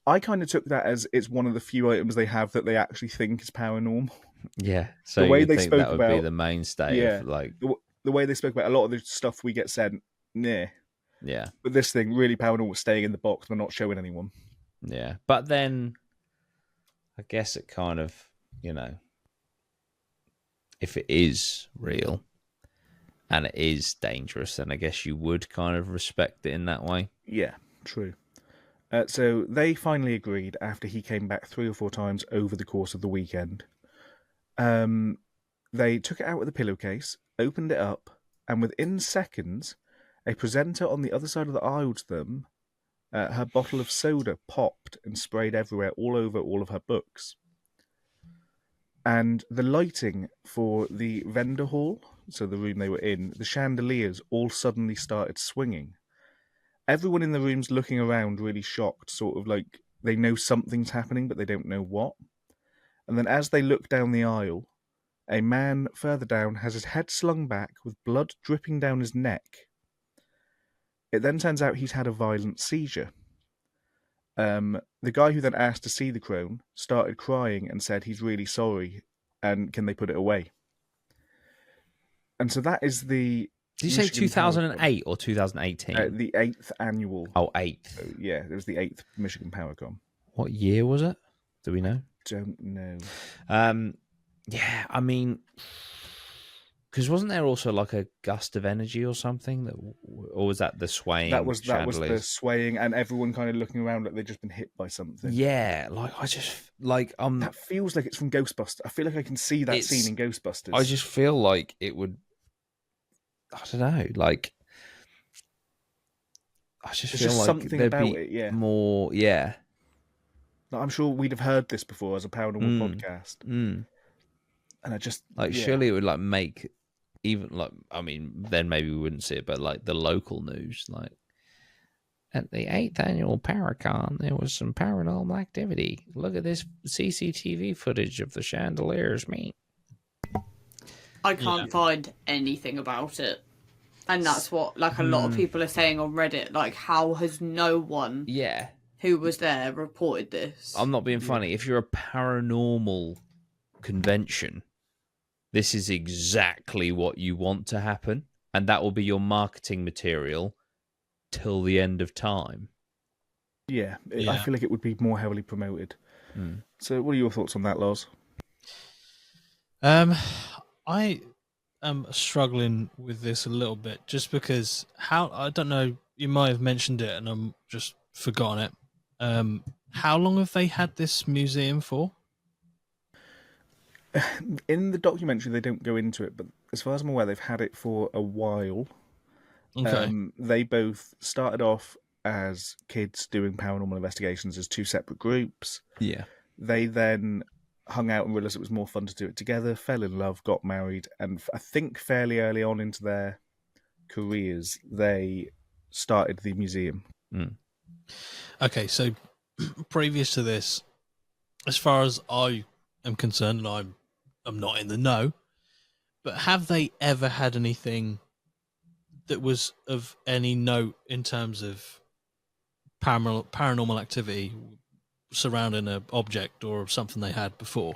I kind of took that as it's one of the few items they have that they actually think is paranormal. Yeah, so the way you they think spoke that would about be the mainstay of the way they spoke about a lot of the stuff we get sent. Nah. Yeah, but this thing really paranormal was staying in the box. They're not showing anyone. Yeah, but then I guess it kind of, if it is real and it is dangerous, then I guess you would kind of respect it in that way. Yeah, true. So they finally agreed after he came back 3 or 4 times over the course of the weekend. They took it out of the pillowcase, opened it up, and within seconds, a presenter on the other side of the aisle to them, her bottle of soda popped and sprayed everywhere, all over all of her books. And the lighting for the vendor hall, so the room they were in, the chandeliers all suddenly started swinging. Everyone in the room's looking around really shocked, sort of like they know something's happening, but they don't know what. And then as they look down the aisle, a man further down has his head slung back with blood dripping down his neck. It then turns out he's had a violent seizure. The guy who then asked to see the crone started crying and said he's really sorry and can they put it away. And so that is the... Did you say 2008 or 2018? The 8th annual. Oh, 8th. So, yeah, it was the 8th Michigan PowerCon. What year was it? Do we know? Don't know. Yeah, I mean, because wasn't there also like a gust of energy or something? Or was that the swaying? That was the swaying, and everyone kind of looking around like they'd just been hit by something. Yeah, I just that feels like it's from Ghostbusters. I feel like I can see that scene in Ghostbusters. I just feel like it would. I don't know. I just feel like something there'd about be it. Yeah, more. Yeah, I'm sure we'd have heard this before as a paranormal podcast. Mm. And I just surely it would make even like, I mean, then maybe we wouldn't see it, but like the local news, like at the 8th annual Paracon, there was some paranormal activity. Look at this CCTV footage of the chandeliers. Me. I can't find anything about it. And that's what, like, a lot of people are saying on Reddit. Like, how has no one who was there reported this? I'm not being funny. If you're a paranormal convention, this is exactly what you want to happen. And that will be your marketing material till the end of time. Yeah, I feel like it would be more heavily promoted. So what are your thoughts on that, Loz? I am struggling with this a little bit, just because I don't know, you might have mentioned it and I'm just forgotten it. How long have they had this museum for? In the documentary, they don't go into it, but as far as I'm aware, they've had it for a while. Okay. They both started off as kids doing paranormal investigations as two separate groups. Yeah. They then hung out and realised it was more fun to do it together, fell in love, got married, and I think fairly early on into their careers, they started the museum. Okay, so previous to this, as far as I am concerned, and I'm not in the know, but have they ever had anything that was of any note in terms of paranormal activity surrounding an object or something they had before?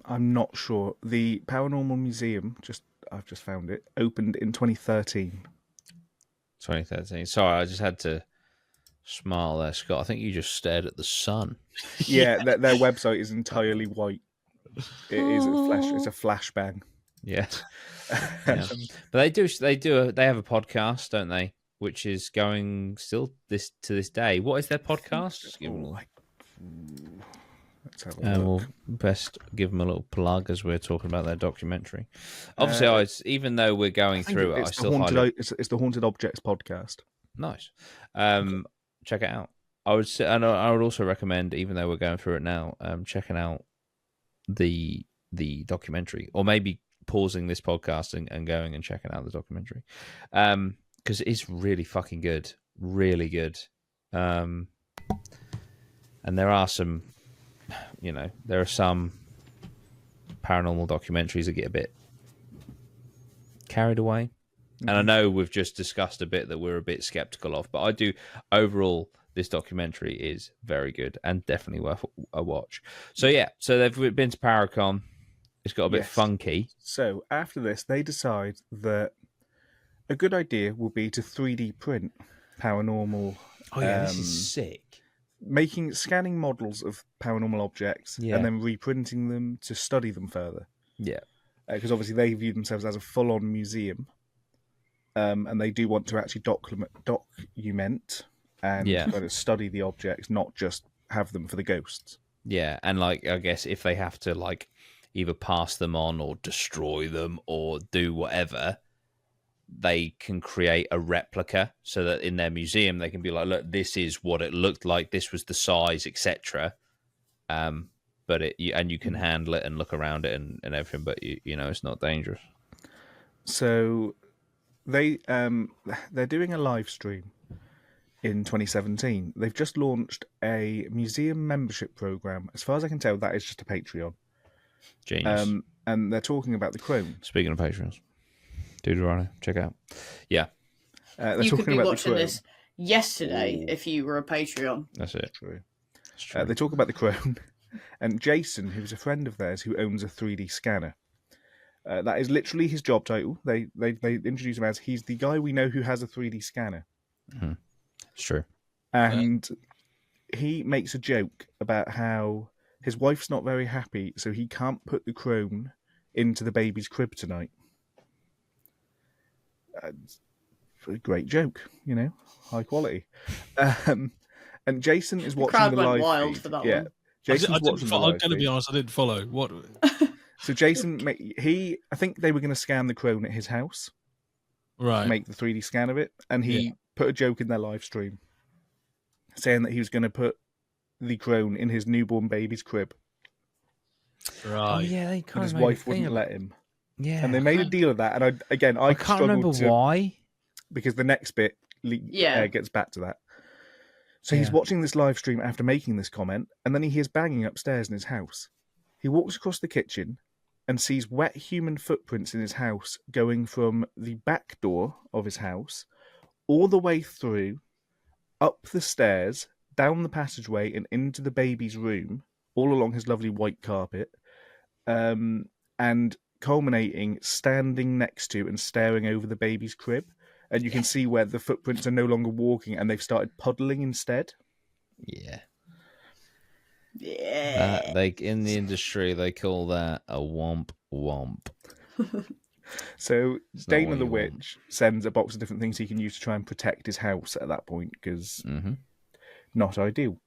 I'm not sure. The Paranormal Museum, I've just found it, opened in 2013. 2013. Sorry, I just had to smile there, Scott. I think you just stared at the sun. Yeah, their website is entirely white. It is it's a flashbang. Yeah. But they have a podcast, don't they? Which is going still to this day. What is their podcast? Just give them let's have a look. we'll best give them a little plug as we're talking about their documentary. Obviously, even though we're going through it, I still it's the Haunted Objects podcast. Nice. Check it out. I would also recommend, even though we're going through it now, checking out the documentary, or maybe pausing this podcast and going and checking out the documentary, because it's really fucking good, really good. And there are some, there are some paranormal documentaries that get a bit carried away. And I know we've just discussed a bit that we're a bit skeptical of, but I do overall. This documentary is very good and definitely worth a watch. So they've been to Paracon. It's got a bit funky. So after this, they decide that a good idea will be to 3D print paranormal. Oh yeah, this is sick. Scanning models of paranormal objects and then reprinting them to study them further. Yeah, because obviously they view themselves as a full-on museum, and they do want to actually document and kind of study the objects, not just have them for the ghosts. Yeah, and I guess if they have to either pass them on or destroy them or do whatever, they can create a replica so that in their museum they can be like, look, this is what it looked like, this was the size, etc. But you can handle it and look around it and everything, but it's not dangerous. So they're doing a live stream in 2017. They've just launched a museum membership program. As far as I can tell, that is just a Patreon. Genius. And they're talking about the crone. Speaking of Patreons, Dudey, Rhino, check it out. Yeah. You could be watching this yesterday if you were a Patreon. That's it. True. They talk about the crone. And Jason, who's a friend of theirs who owns a 3D scanner. That is literally his job title. They introduce him as, he's the guy we know who has a 3D scanner. Mm-hmm. Sure. And he makes a joke about how his wife's not very happy, so he can't put the crone into the baby's crib tonight. A great joke, high quality. And Jason is watching crowd the went live wild feed. for that Yeah, one. Jason's watching the live I'm going to be honest, I didn't follow. What? So Jason, I think they were going to scan the crone at his house. Right. Make the 3D scan of it, and he put a joke in their live stream saying that he was going to put the crone in his newborn baby's crib. Right. Oh, yeah, they kind his wife wouldn't let him. Yeah, And they made a deal of that. And I can't struggled remember why. because the next bit gets back to that. So he's Yeah. watching this live stream after making this comment, and then he hears banging upstairs in his house. He walks across the kitchen and sees wet human footprints in his house going from the back door of his house all the way through, up the stairs, down the passageway, and into the baby's room, all along his lovely white carpet, and culminating standing next to and staring over the baby's crib. And you can see where the footprints are no longer walking and they've started puddling instead. Yeah. Yeah. In the industry, they call that a womp womp. So It's not Dana what the you want. Witch sends a box of different things he can use to try and protect his house at that point, because not ideal.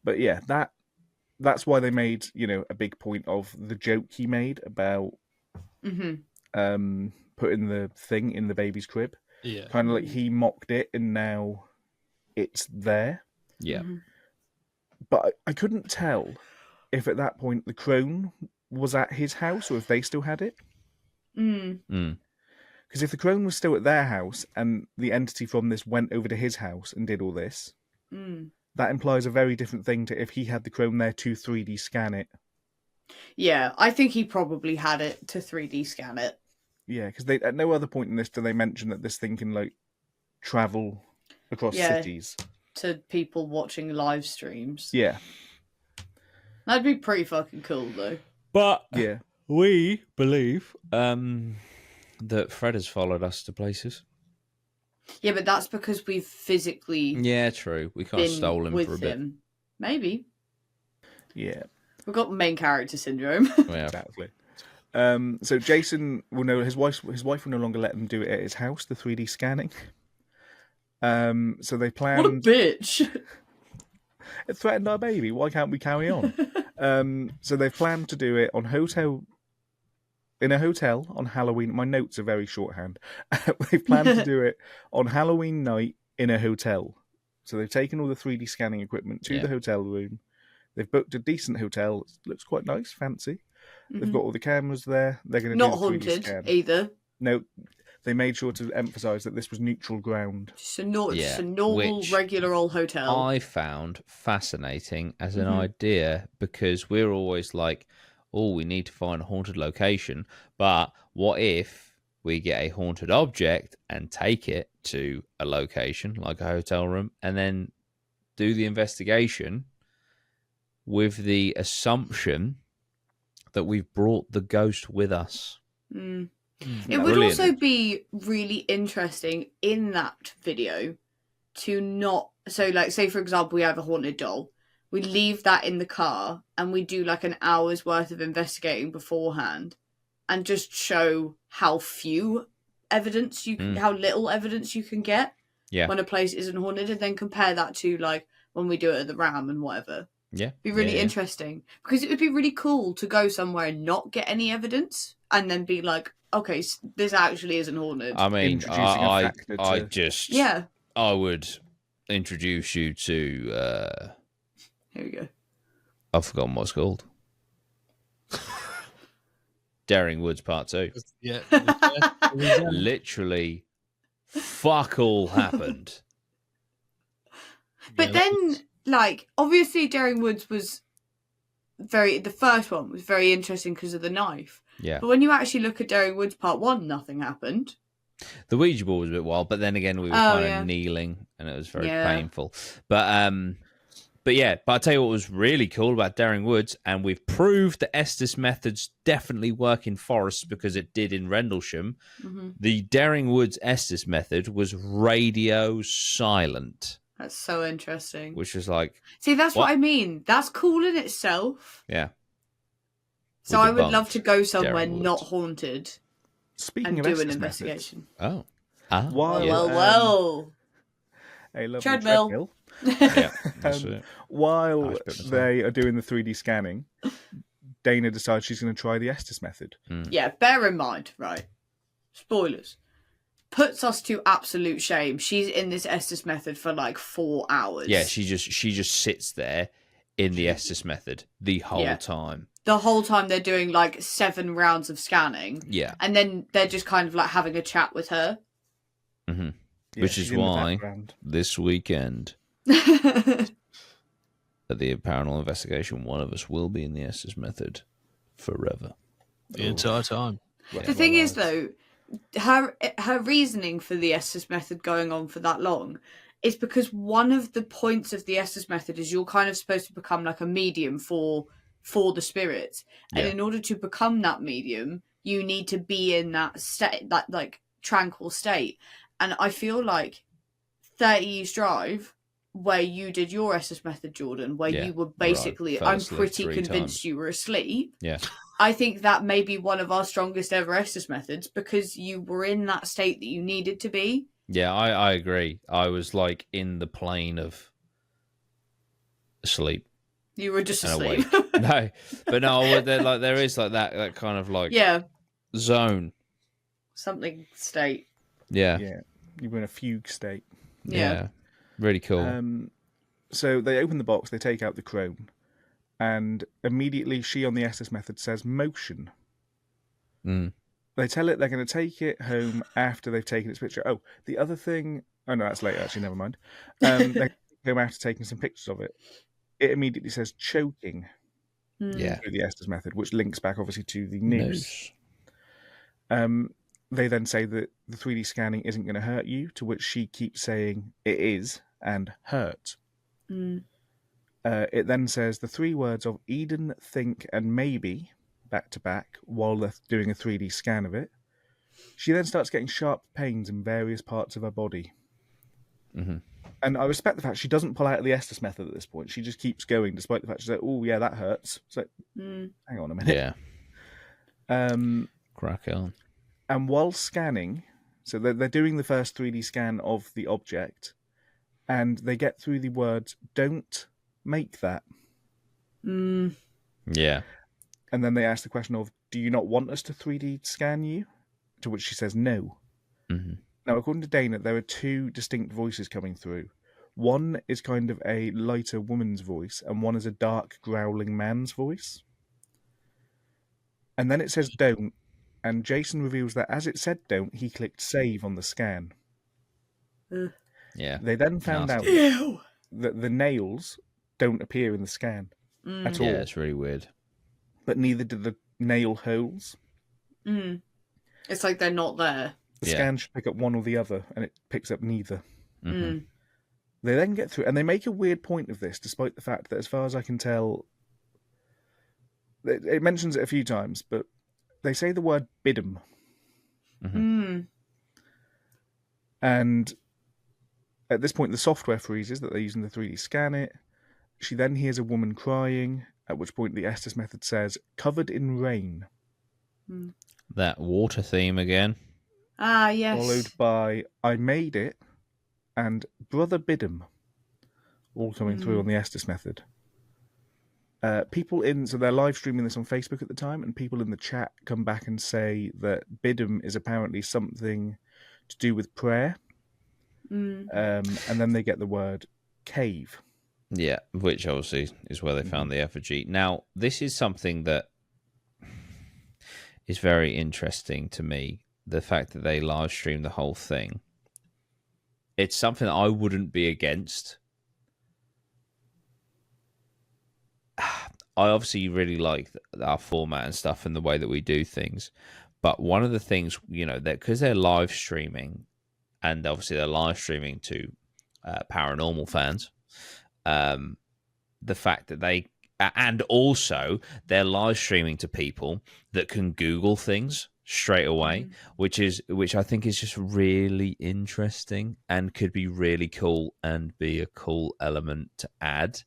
But yeah, that's why they made, a big point of the joke he made about putting the thing in the baby's crib. Yeah. Kind of like he mocked it and now it's there. Yeah. But I couldn't tell if at that point the crone was at his house or if they still had it. Because if the crone was still at their house and the entity from this went over to his house and did all this, that implies a very different thing to if he had the crone there to 3D scan it. Yeah, I think he probably had it to 3D scan it. Yeah, because at no other point in this do they mention that this thing can travel across cities to people watching live streams. Yeah, That'd be pretty fucking cool, though. But yeah, we believe that Fred has followed us to places. Yeah, but that's because we've physically Yeah, true. We can't been stole him with for a bit. him. Maybe yeah, we've got main character syndrome. Yeah. exactly. So Jason will know his wife will no longer let them do it at his house, the 3D scanning. So they planned. What a bitch! It threatened our baby. Why can't we carry on? So they've planned to do it in a hotel on Halloween. My notes are very shorthand. They've planned to do it on Halloween night in a hotel. So they've taken all the 3D scanning equipment to the hotel room. They've booked a decent hotel. It looks quite nice, fancy. They've got all the cameras there. They're going to Not do the 3D haunted scan. either. No, they made sure to emphasise that this was neutral ground. Just a normal, which regular old hotel. I found fascinating as an idea because we're always like, oh, we need to find a haunted location. But what if we get a haunted object and take it to a location like a hotel room and then do the investigation with the assumption that we've brought the ghost with us? It would also be really interesting in that video to not... So, say, for example, we have a haunted doll. We leave that in the car and we do an hour's worth of investigating beforehand and just show how few evidence how little evidence you can get when a place isn't haunted, and then compare that to when we do it at the Ram and whatever. Yeah. Be really interesting, because it would be really cool to go somewhere and not get any evidence and then be like, okay, this actually isn't haunted. I mean, Introducing a factor to- I would introduce you to, Here we go. I've forgotten what it's called. Daring Woods Part 2. Yeah. Literally, fuck all happened. But then, obviously Daring Woods was the first one was very interesting because of the knife. Yeah. But when you actually look at Daring Woods Part 1, nothing happened. The Ouija board was a bit wild, but then again, we were kind of kneeling and it was very painful. But I'll tell you what was really cool about Daring Woods, and we've proved that Estes methods definitely work in forests because it did in Rendlesham. The Daring Woods Estes method was radio silent. That's so interesting. Which was like... See, that's what I mean. That's cool in itself. Yeah. So I would love to go somewhere not haunted Speaking and of do an Estes investigation. methods, Well. A lovely Treadmill. Yeah, that's it. While they are doing the 3D scanning, Dana decides she's going to try the Estes method. Yeah, bear in mind, right? Spoilers. Puts us to absolute shame. She's in this Estes method for 4 hours. Yeah, she just sits there in the Estes method the whole time. The whole time they're doing like 7 rounds of scanning. Yeah. And then they're just kind of like having a chat with her. Mm-hmm. Yeah, Which is she's in the why background. this weekend at the Paranormal Investigation, one of us will be in the Estes method forever. The entire time. The thing is, though, her reasoning for the Estes method going on for that long is because one of the points of the Estes method is you're kind of supposed to become like a medium for the spirits, and in order to become that medium, you need to be in that state, that like tranquil state. And I feel like 30 East Drive, where you did your Estes method, Jordan, where you were basically, I'm pretty convinced you were asleep. Yeah. I think that may be one of our strongest ever Estes methods because you were in that state that you needed to be. Yeah, I agree. I was like in the plane of asleep. You were just asleep. No, but no, there is like that kind of like zone. Something state. Yeah. Yeah. You were in a fugue state. Yeah. Really cool. So they open the box, they take out the crone, and immediately she on the Estes method says motion. They tell it they're going to take it home after they've taken its picture. Oh, the other thing... Oh, no, that's later, actually, never mind. They take it home after taking some pictures of it. It immediately says choking through the Estes method, which links back, obviously, to the noose. They then say that the 3D scanning isn't going to hurt you, to which she keeps saying it is and hurt. It then says the 3 words of Eden, think, and maybe, back to back, while they're doing a 3D scan of it. She then starts getting sharp pains in various parts of her body. And I respect the fact she doesn't pull out of the Estes method at this point. She just keeps going, despite the fact she's like, oh, yeah, that hurts. It's like, hang on a minute. Yeah. Crack on. And while scanning, so they're doing the first 3D scan of the object, and they get through the words, don't make that. Yeah. And then they ask the question of, do you not want us to 3D scan you? To which she says no. Now, according to Dana, there are 2 distinct voices coming through. One is kind of a lighter woman's voice, and one is a dark, growling man's voice. And then it says don't, and Jason reveals that as it said don't, he clicked save on the scan. Yeah. They then found out that the nails don't appear in the scan at all. Yeah, it's really weird. But neither do the nail holes. It's like they're not there. The scan should pick up one or the other, and it picks up neither. They then get through, and they make a weird point of this, despite the fact that, as far as I can tell, it mentions it a few times, but they say the word bid'em. And at this point, the software freezes that they're using to 3D scan it. She then hears a woman crying, at which point the Estes method says, covered in rain. That water theme again. Ah, yes. Followed by, I made it, and Brother Bid'em, all coming through on the Estes method. So they're live streaming this on Facebook at the time, and people in the chat come back and say that Bid'em is apparently something to do with prayer. And then they get the word cave. Yeah, which obviously is where they found the effigy. Now, this is something that is very interesting to me, the fact that they live stream the whole thing. It's something that I wouldn't be against. I obviously really like our format and stuff and the way that we do things. But one of the things, that because they're live streaming, and obviously they're live streaming to paranormal fans, the fact that and also they're live streaming to people that can Google things straight away, which I think is just really interesting and could be really cool and be a cool element to add.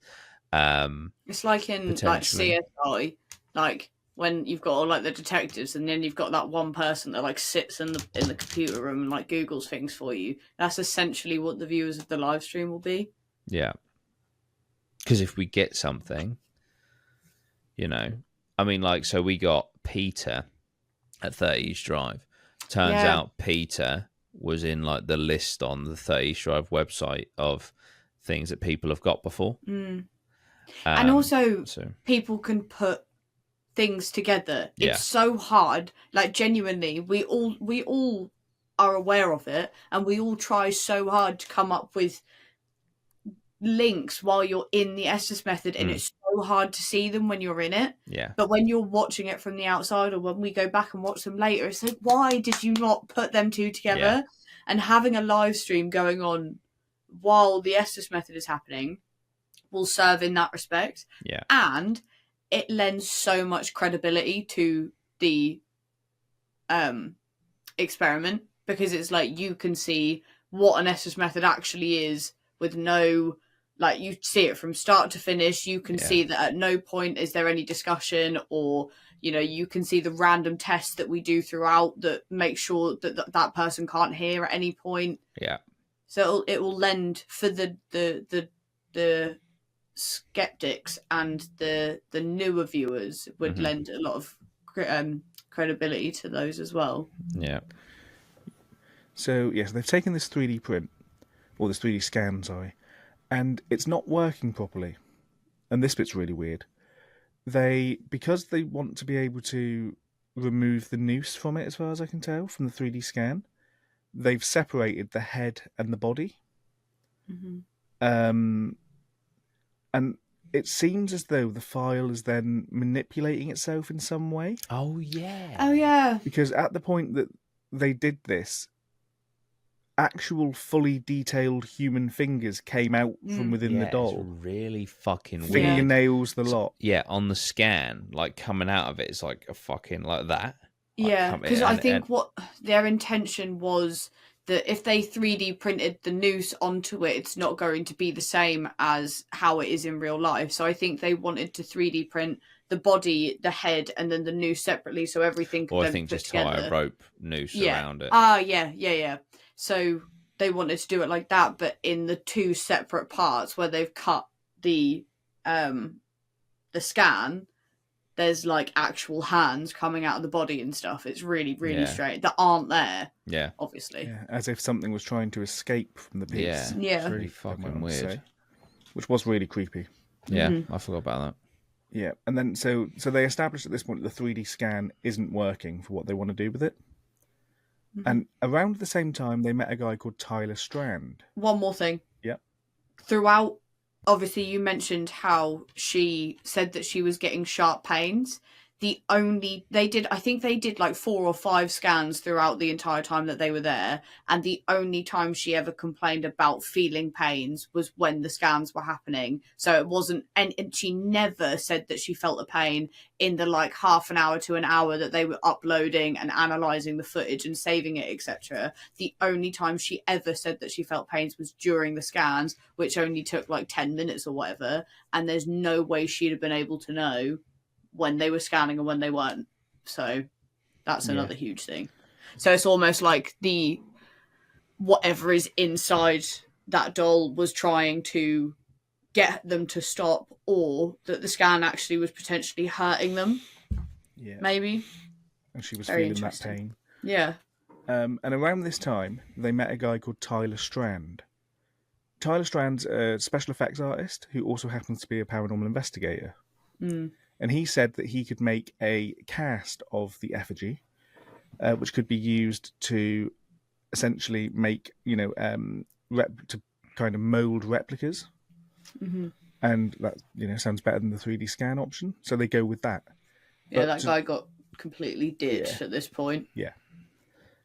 It's like in like CSI, like when you've got all like the detectives, and then you've got that one person that like sits in the computer room and like Googles things for you. That's essentially what the viewers of the live stream will be. Yeah, because if we get something, so we got Peter at 30 East Drive. Turns out Peter was in like the list on the 30 East Drive website of things that people have got before. And also, so people can put things together. Yeah. It's so hard. Like, genuinely, we all are aware of it, and we all try so hard to come up with links while you're in the Estes method, and it's so hard to see them when you're in it. yeah, But when you're watching it from the outside, or when we go back and watch them later, it's like, why did you not put them two together? Yeah. And having a live stream going on while the Estes method is happening will serve in that respect. Yeah. And it lends so much credibility to the experiment, because it's like you can see what an Estes method actually is with no, like, you see it from start to finish. You can see that at no point is there any discussion, or you can see the random tests that we do throughout that make sure that that person can't hear at any point. Yeah. So it will lend for the skeptics and the newer viewers would lend a lot of credibility to those as well. Yeah. So yes, they've taken this 3D print, or this 3D scan, sorry, and it's not working properly. And this bit's really weird. Because they want to be able to remove the noose from it, as far as I can tell, from the 3D scan, they've separated the head and the body. And it seems as though the file is then manipulating itself in some way. Oh yeah. Oh yeah. Because at the point that they did this, actual fully detailed human fingers came out from within the doll. It's really fucking weird. Fingernails, the lot. Yeah, on the scan, like coming out of it, it's like a fucking like that. Yeah, because I think what their intention was that if they 3D printed the noose onto it, it's not going to be the same as how it is in real life. So I think they wanted to 3D print the body, the head, and then the noose separately, so everything could Or I then think fit just together. tie a rope noose around it. Yeah. So they wanted to do it like that, but in the two separate parts where they've cut the scan, there's like actual hands coming out of the body and stuff. It's really, really strange. That aren't there. Yeah. Obviously. Yeah, as if something was trying to escape from the piece. Yeah. It's Really fucking weird. say, which was really creepy. Yeah, I forgot about that. Yeah, and then so they established at this point that the 3D scan isn't working for what they want to do with it. And around the same time, they met a guy called Tyler Strand. One more thing. Yep. Throughout, obviously, you mentioned how she said that she was getting sharp pains. I think they did like 4 or 5 scans throughout the entire time that they were there, and the only time she ever complained about feeling pains was when the scans were happening. So it wasn't, and she never said that she felt a pain in the like half an hour to an hour that they were uploading and analysing the footage and saving it, etc. The only time she ever said that she felt pains was during the scans, which only took like 10 minutes or whatever, and there's no way she'd have been able to know when they were scanning and when they weren't. So that's another huge thing. So it's almost like whatever is inside that doll was trying to get them to stop, or that the scan actually was potentially hurting them. Yeah. Maybe. And she was Very feeling that pain. Yeah. And around this time, they met a guy called Tyler Strand. Tyler Strand's a special effects artist who also happens to be a paranormal investigator. And he said that he could make a cast of the effigy, which could be used to essentially make, to kind of mold replicas. And that, sounds better than the 3D scan option. So they go with that. Yeah, that guy got completely ditched at this point. Yeah.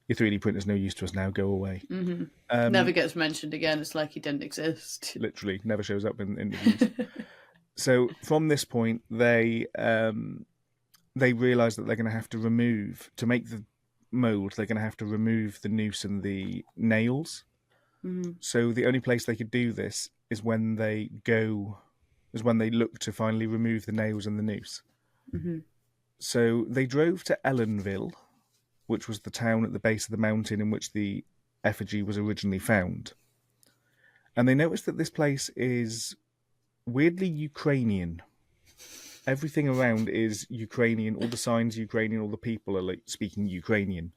Your 3D printer's no use to us now. Go away. Never gets mentioned again. It's like he didn't exist. Literally, never shows up in interviews. So from this point, they realise that they're going to have to make the mould, they're going to have to remove the noose and the nails. So the only place they could do this is when they look to finally remove the nails and the noose. So they drove to Ellenville, which was the town at the base of the mountain in which the effigy was originally found. And they noticed that this place is weirdly Ukrainian. Everything around is Ukrainian. All the signs Ukrainian. All the people are like speaking Ukrainian.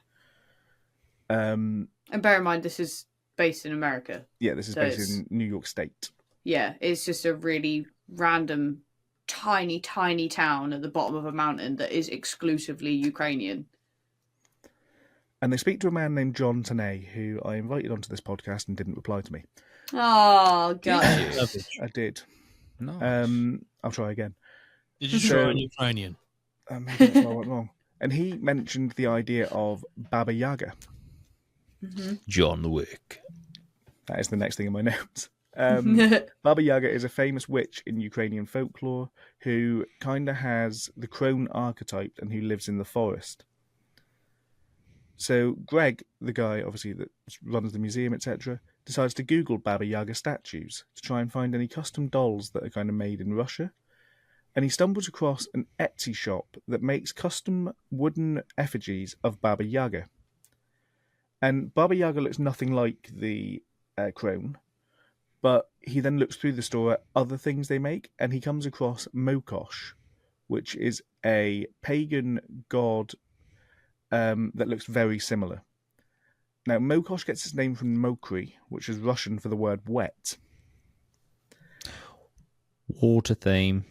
And bear in mind, this is based in America. Yeah, this is based in New York State. Yeah, it's just a really random tiny town at the bottom of a mountain that is exclusively Ukrainian. And they speak to a man named John Tanay, who I invited onto this podcast and didn't reply to me. Oh, God. I did. Nice. I'll try again. Did you try in Ukrainian? Maybe that's why I went wrong. And he mentioned the idea of Baba Yaga. Mm-hmm. John Wick. That is the next thing in my notes. Baba Yaga is a famous witch in Ukrainian folklore who kind of has the crone archetype and who lives in the forest. So Greg, the guy obviously that runs the museum, etc., decides to Google Baba Yaga statues to try and find any custom dolls that are kind of made in Russia. And he stumbles across an Etsy shop that makes custom wooden effigies of Baba Yaga. And Baba Yaga looks nothing like the crone, but he then looks through the store at other things they make, and he comes across Mokosh, which is a pagan god that looks very similar. Now, Mokosh gets its name from Mokri, which is Russian for the word wet. Water theme.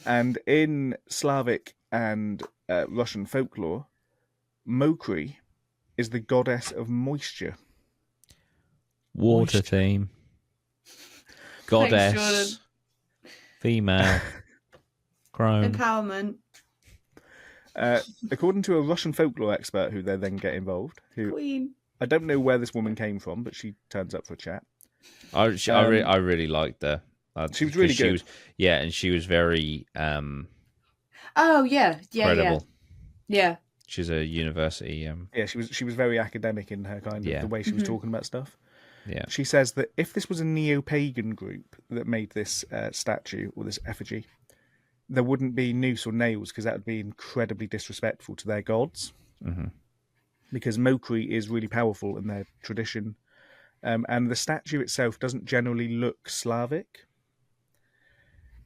And in Slavic and Russian folklore, Mokri is the goddess of moisture. Water theme. Goddess. Thanks, Female. Crone. Empowerment. According to a Russian folklore expert who they then get involved, who Queen. I don't know where this woman came from, but she turns up for a chat. I really liked her. She was really good. And she was very Oh, yeah. credible. Yeah. She's a university. Yeah, she was very academic in her kind of the way she was talking about stuff. Yeah. She says that if this was a neo-pagan group that made this statue or this effigy, there wouldn't be noose or nails because that would be incredibly disrespectful to their gods. Mm-hmm. Because Mokri is really powerful in their tradition. And the statue itself doesn't generally look Slavic.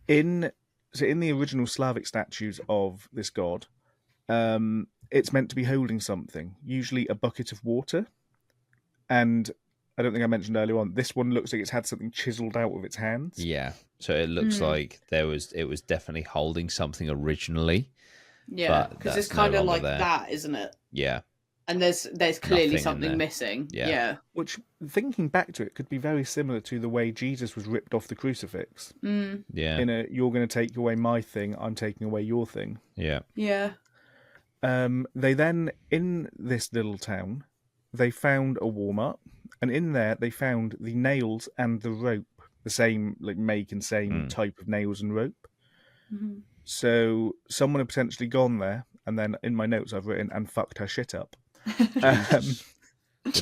In the original Slavic statues of this god, it's meant to be holding something, usually a bucket of water. And I don't think I mentioned earlier on, this one looks like it's had something chiseled out of its hands. Yeah. So it looks like it was definitely holding something originally. Yeah, because it's kind of like that, isn't it? Yeah. And there's clearly Nothing something missing. Yeah. Which, thinking back to it, could be very similar to the way Jesus was ripped off the crucifix. Mm. Yeah. You're going to take away my thing, I'm taking away your thing. Yeah. Yeah. They then, in this little town, they found a Walmart, and in there they found the nails and the rope, the same make and same type of nails and rope. Mm-hmm. So someone had potentially gone there, and then in my notes I've written, and fucked her shit up. The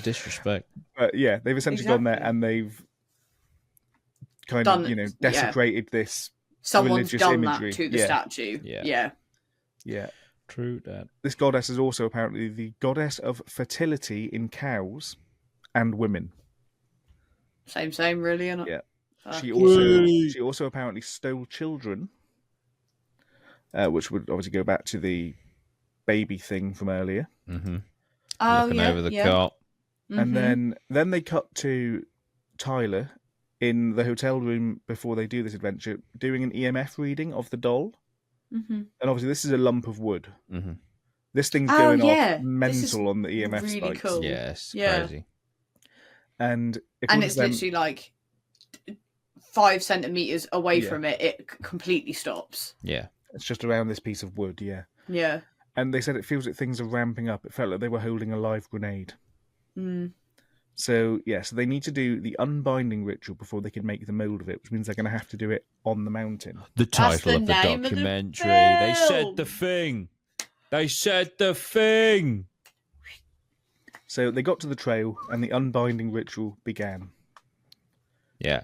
disrespect. But yeah, they've essentially gone there and they've kind of, desecrated this Someone's religious done imagery. That to the statue. Yeah. True that. This goddess is also apparently the goddess of fertility in cows and women. Same, really, isn't it? Yeah. She also apparently stole children, which would obviously go back to the baby thing from earlier. Mm-hmm. Oh, looking over the cot. And then they cut to Tyler in the hotel room before they do this adventure, doing an EMF reading of the doll. Mm-hmm. And obviously this is a lump of wood. Mm-hmm. This thing's going off mental on the EMF really spikes. Cool. Yes, crazy. And it's literally like 5 centimeters away from it, it completely stops. Yeah. It's just around this piece of wood, Yeah. And they said it feels like things are ramping up. It felt like they were holding a live grenade. Mm. So they need to do the unbinding ritual before they can make the mold of it, which means they're going to have to do it on the mountain. The title of the documentary. They said the thing. They said the thing. So they got to the trail and the unbinding ritual began. Yeah.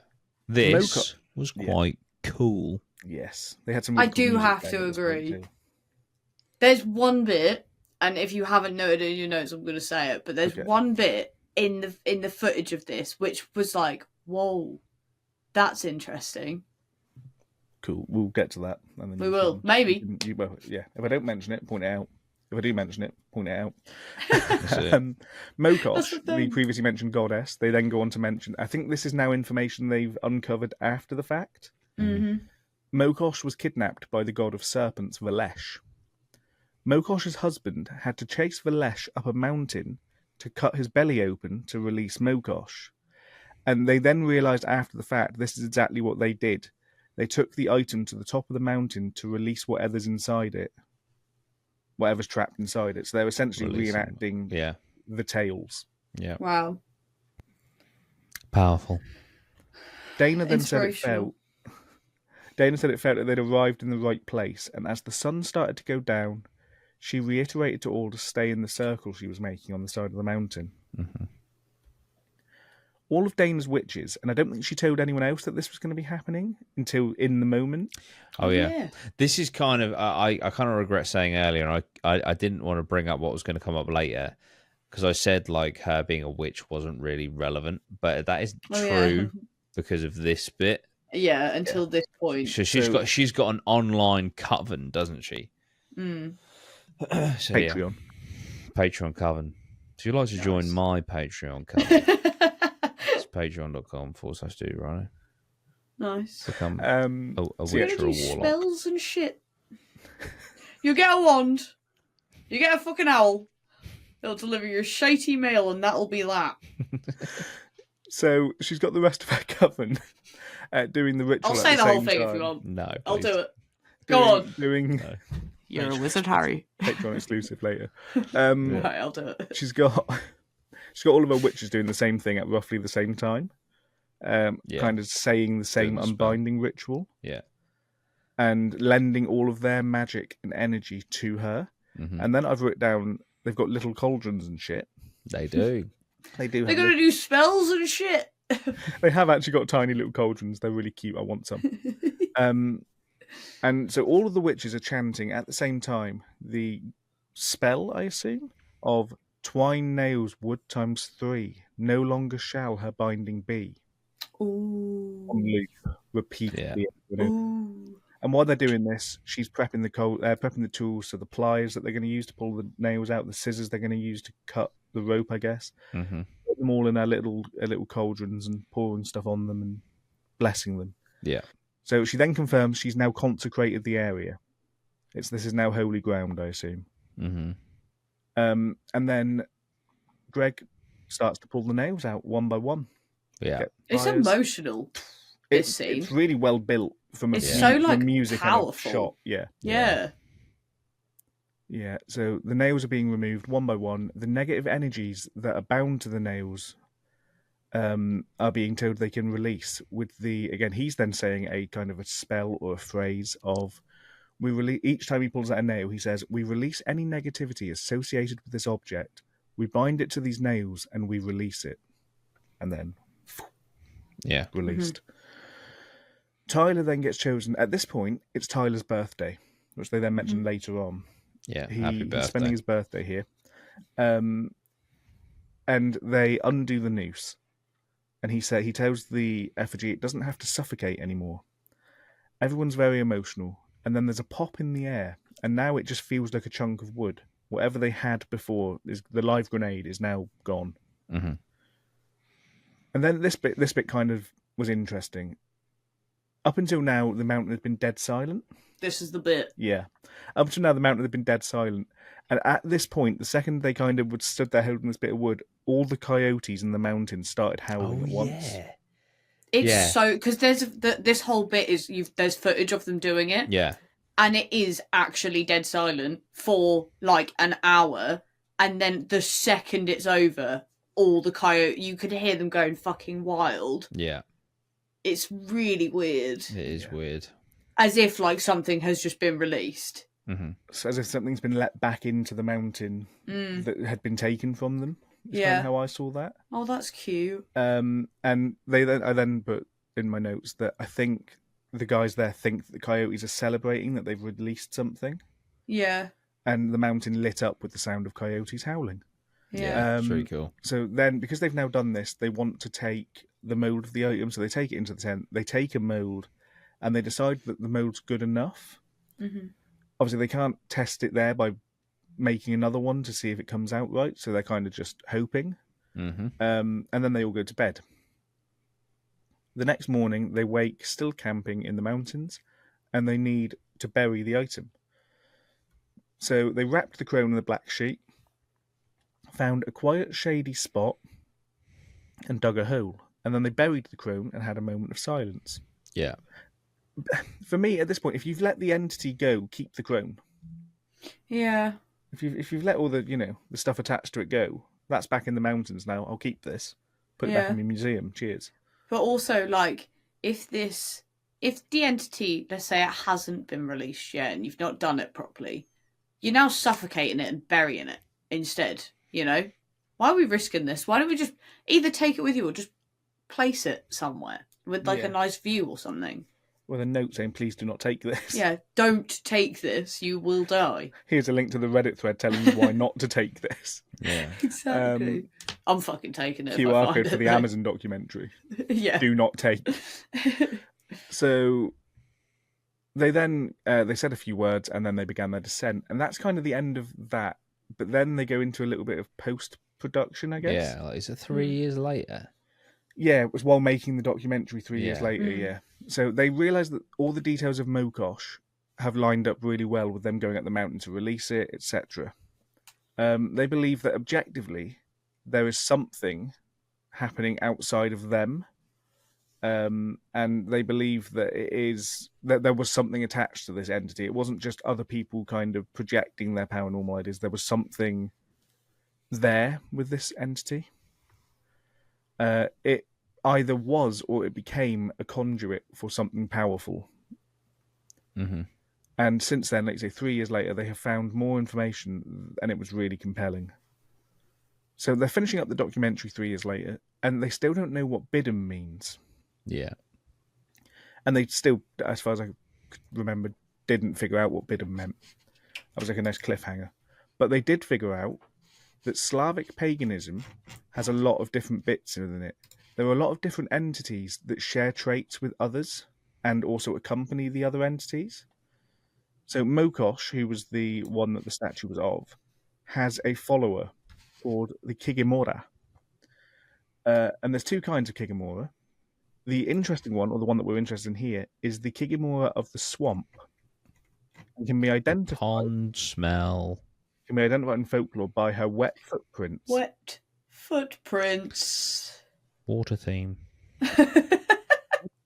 This was quite cool. Yes. They had some I do have to agree. There's one bit, and if you haven't noted it in your notes, I'm going to say it, but there's one bit in the footage of this which was like, whoa, that's interesting. Cool. We'll get to that. And then we will. Maybe. If I don't mention it, point it out. If I do mention it, point it out. Mokosh, the previously mentioned goddess, they then go on to mention, I think this is now information they've uncovered after the fact, Mokosh was kidnapped by the god of serpents, Velesh. Mokosh's husband had to chase Velesh up a mountain to cut his belly open to release Mokosh. And they then realised after the fact this is exactly what they did. They took the item to the top of the mountain to release whatever's inside it. Whatever's trapped inside it. So they're essentially reenacting the tales. Yeah. Wow. Powerful. Dana then said it felt that they'd arrived in the right place, and as the sun started to go down, she reiterated to all to stay in the circle she was making on the side of the mountain. Mm-hmm. All of Dana's witches, and I don't think she told anyone else that this was going to be happening until in the moment. Oh yeah. This is kind of I kind of regret saying earlier. I didn't want to bring up what was going to come up later because I said like her being a witch wasn't really relevant, but that is true because of this bit. Yeah, until this point. So she's got an online coven, doesn't she? Mm. So, Patreon. Patreon coven. If you'd like to join my Patreon coven, it's patreon.com/Dudey Rhino. Nice. Become a witch or a warlock. Spells and shit. You get a wand. You get a fucking owl. It'll deliver your shitey mail, and that'll be that. So she's got the rest of her coven doing the ritual. I'll say the whole thing if you want. No, I'll do it. Go on. No. You're a wizard, Harry. Patreon exclusive later. Right, I'll do it. She's got all of her witches doing the same thing at roughly the same time. Kind of saying the same unbinding ritual. Yeah. And lending all of their magic and energy to her. Mm-hmm. And then I've written down they've got little cauldrons and shit. They do. They do. They're going to do spells and shit. They have actually got tiny little cauldrons. They're really cute. I want some. And so all of the witches are chanting at the same time the spell, I assume, of twine nails wood times 3. No longer shall her binding be. Ooh. On loop, repeatedly. Yeah. Ooh. And while they're doing this, she's prepping the tools, so the pliers that they're going to use to pull the nails out, the scissors they're going to use to cut the rope, I guess. Mm-hmm. Put them all in her little cauldrons and pouring stuff on them and blessing them. Yeah. So she then confirms she's now consecrated the area. This is now holy ground, I assume. Mm-hmm. And then Greg starts to pull the nails out one by one. Yeah. It's emotional. This scene. It's really well built from a music powerful. And a shot. Yeah. Yeah. So the nails are being removed one by one. The negative energies that are bound to the nails are being told they can release with he's then saying a kind of a spell or a phrase of each time he pulls out a nail, he says, we release any negativity associated with this object. We bind it to these nails and we release it. And then released. Mm-hmm. Tyler then gets chosen. At this point, it's Tyler's birthday, which they then mention later on. Yeah, happy birthday. He's spending his birthday here. And they undo the noose. And he tells the effigy it doesn't have to suffocate anymore. Everyone's very emotional. And then there's a pop in the air. And now it just feels like a chunk of wood. Whatever they had before, the live grenade is now gone. Mm-hmm. And then this bit kind of was interesting. Up until now, the mountain has been dead silent. This is the bit. Yeah. Up until now, the mountain had been dead silent. And at this point, the second they kind of stood there holding this bit of wood, all the coyotes in the mountain started howling at once. It's so... Because there's this whole bit is... There's footage of them doing it. Yeah. And it is actually dead silent for like an hour. And then the second it's over, all the coyotes... You could hear them going fucking wild. Yeah. It's really weird. It is weird. As if like something has just been released. Mm-hmm. So as if something's been let back into the mountain that had been taken from them. Is kind of how I saw that. Oh, that's cute. And I then put in my notes that I think the guys there think that the coyotes are celebrating that they've released something. Yeah. And the mountain lit up with the sound of coyotes howling. Yeah. It's really cool. So then, because they've now done this, they want to take the mold of the item, so they take it into the tent, they take a mold, and they decide that the mold's good enough. Mm-hmm. Obviously, they can't test it there by making another one to see if it comes out right, so they're kind of just hoping. Mm-hmm. And then they all go to bed. The next morning, they wake still camping in the mountains, and they need to bury the item. So they wrapped the crone in the black sheet, found a quiet, shady spot, and dug a hole. And then they buried the crone and had a moment of silence. Yeah. For me, at this point, if you've let the entity go, keep the crone. Yeah. If you've let all the the stuff attached to it go, that's back in the mountains now. I'll keep this. Put it back in my museum. Cheers. But also, like, if the entity, let's say it hasn't been released yet and you've not done it properly, you're now suffocating it and burying it instead, Why are we risking this? Why don't we just either take it with you or just place it somewhere with, like, a nice view or something? With a note saying, please do not take this. Yeah, don't take this. You will die. Here's a link to the Reddit thread telling you why not to take this. Yeah. Exactly. I'm fucking taking it. QR code for the Amazon documentary. Yeah. Do not take. So they then they said a few words and then they began their descent. And that's kind of the end of that. But then they go into a little bit of post-production, I guess. Yeah, like, is it 3 years later? Yeah, it was while making the documentary 3 years later, yeah. So they realised that all the details of Mokosh have lined up really well with them going up the mountain to release it, etc. They believe that objectively there is something happening outside of them, and they believe that that there was something attached to this entity. It wasn't just other people kind of projecting their paranormal ideas. There was something there with this entity. It either was or it became a conduit for something powerful. Mm-hmm. And since then, like I say, 3 years later, they have found more information, and it was really compelling. So they're finishing up the documentary 3 years later, and they still don't know what Bidum means. Yeah. And they still, as far as I remember, didn't figure out what Bidum meant. That was like a nice cliffhanger. But they did figure out that Slavic paganism has a lot of different bits in it. There are a lot of different entities that share traits with others and also accompany the other entities. So Mokosh, who was the one that the statue was of, has a follower called the Kigimora. And there's two kinds of Kigimora. The interesting one, or the one that we're interested in here, is the Kigimora of the swamp. And can be identified. Pond smell. Can be identified in folklore by her wet footprints. Wet footprints. Water theme.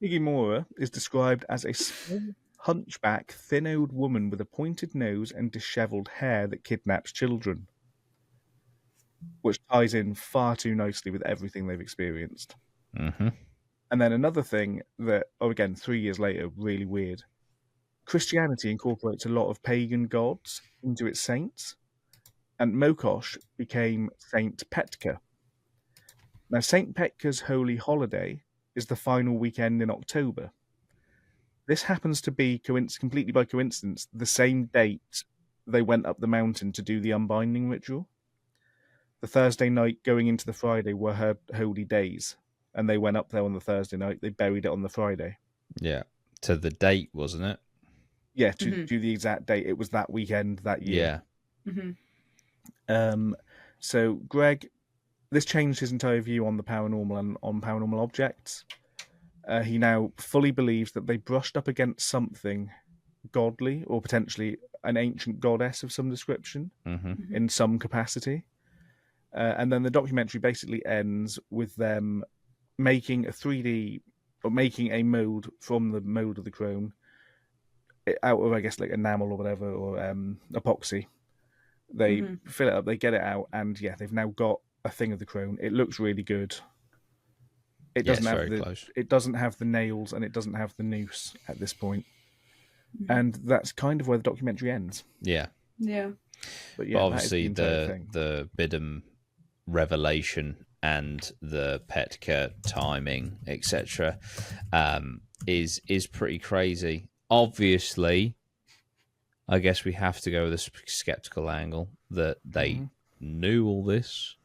Kigimora is described as a small, hunchback, thin-old woman with a pointed nose and dishevelled hair that kidnaps children, which ties in far too nicely with everything they've experienced. Mm-hmm. And then another thing that, again, 3 years later, really weird. Christianity incorporates a lot of pagan gods into its saints, and Mokosh became Saint Petka. Now, Saint Petka's holy holiday is the final weekend in October. This happens to be, completely by coincidence, the same date they went up the mountain to do the Unbinding ritual. The Thursday night going into the Friday were her holy days, and they went up there on the Thursday night. They buried it on the Friday. Yeah, to the date, wasn't it? Yeah, to the exact date. It was that weekend that year. Yeah. Mm-hmm. So Greg, this changed his entire view on the paranormal and on paranormal objects. He now fully believes that they brushed up against something godly or potentially an ancient goddess of some description in some capacity. And then the documentary basically ends with them making a 3D, or making a mold from the mold of the crone out of, I guess, like enamel or whatever, or epoxy. They fill it up, they get it out, and yeah, they've now got a thing of the crone. It looks really good. It doesn't have the nails, and it doesn't have the noose at this point. And that's kind of where the documentary ends. Yeah. Yeah. But yeah, but obviously the Bidum revelation and the Petka timing, etc., is pretty crazy. Obviously, I guess we have to go with a skeptical angle that they knew all this,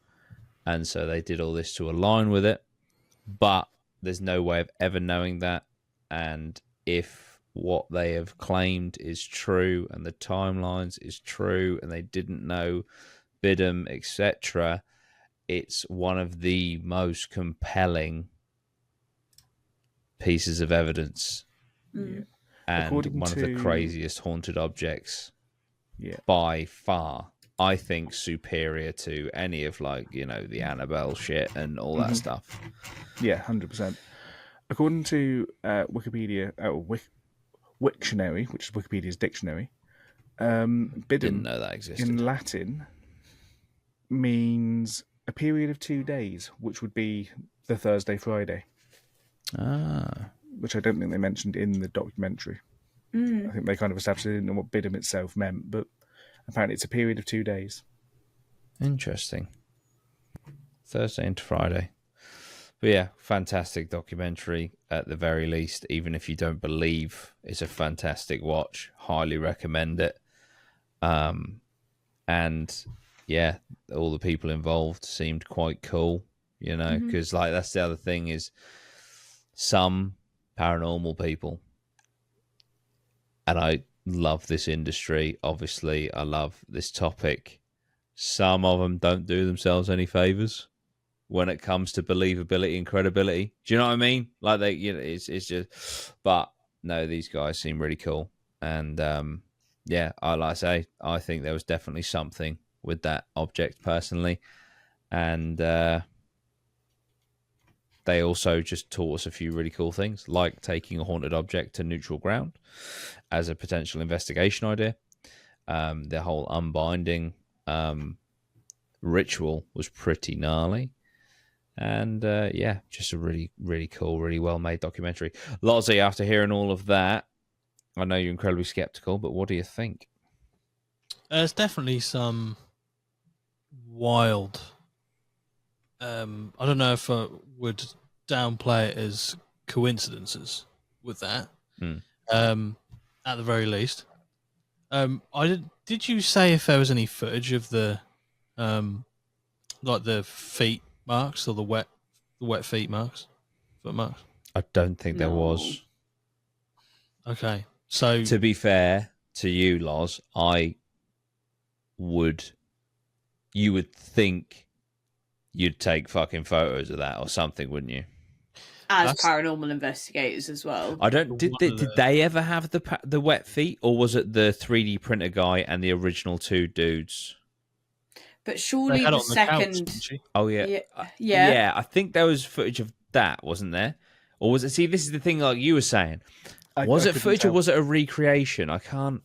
and so they did all this to align with it. But there's no way of ever knowing that. And if what they have claimed is true and the timelines is true and they didn't know Bidum, etc., it's one of the most compelling pieces of evidence Mm. and According one of the to- craziest haunted objects Yeah. by far. I think superior to any of the Annabelle shit and all that stuff. Yeah, 100%. According to Wikipedia, Wiktionary, which is Wikipedia's dictionary, Didn't bidden know that existed. in Latin means a period of 2 days, which would be the Thursday, Friday, which I don't think they mentioned in the documentary. I think they kind of established they didn't know what bidden itself meant, but apparently it's a period of 2 days. Interesting. Thursday into Friday. But yeah, fantastic documentary at the very least. Even if you don't believe, it's a fantastic watch. Highly recommend it. And yeah, all the people involved seemed quite cool, because that's the other thing is some paranormal people, and I love this industry. Obviously, I love this topic. Some of them don't do themselves any favors when it comes to believability and credibility. Do you know what I mean? Like it's just. But no, these guys seem really cool, and yeah, I say, I think there was definitely something with that object personally, and they also just taught us a few really cool things, like taking a haunted object to neutral ground as a potential investigation idea. The whole unbinding ritual was pretty gnarly. And yeah, just a really, really cool, really well-made documentary. Lozzie, after hearing all of that, I know you're incredibly skeptical, but what do you think? There's definitely some wild. I don't know if I would downplay it as coincidences with that. At the very least, Did you say if there was any footage of the, like the feet marks or the wet feet marks, foot marks? I don't think there was. Okay, so to be fair to you, Loz, you would think you'd take fucking photos of that or something, wouldn't you? As paranormal investigators as well. I don't. Did they ever have the wet feet, or was it the 3D printer guy and the original two dudes? But surely the second. Oh yeah, yeah. I think there was footage of that, wasn't there? Or was it? See, this is the thing, like you were saying. Was it footage or was it a recreation? I can't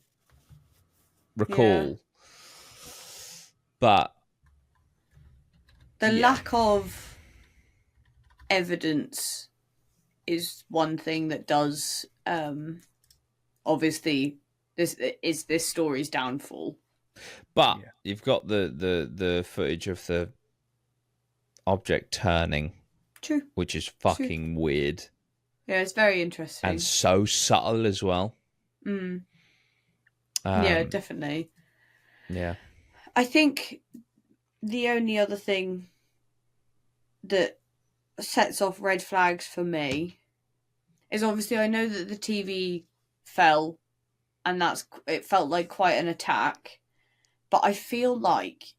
recall. Yeah. But the lack of evidence is one thing that does obviously this story's downfall. But you've got the footage of the object turning. True. Which is fucking weird. Yeah, it's very interesting. And so subtle as well. Yeah, definitely. Yeah. I think the only other thing that sets off red flags for me is obviously I know that the TV fell and it felt like quite an attack, but I feel like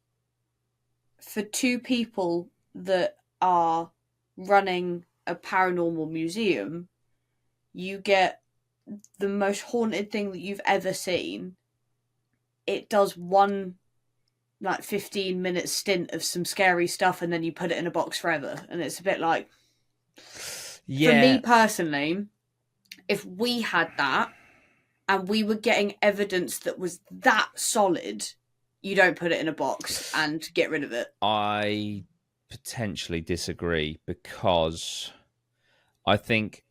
for two people that are running a paranormal museum, you get the most haunted thing that you've ever seen. It does one 15-minute stint of some scary stuff and then you put it in a box forever, and it's a bit like, for me personally, if we had that and we were getting evidence that was that solid, you don't put it in a box and get rid of it. I potentially disagree, because I think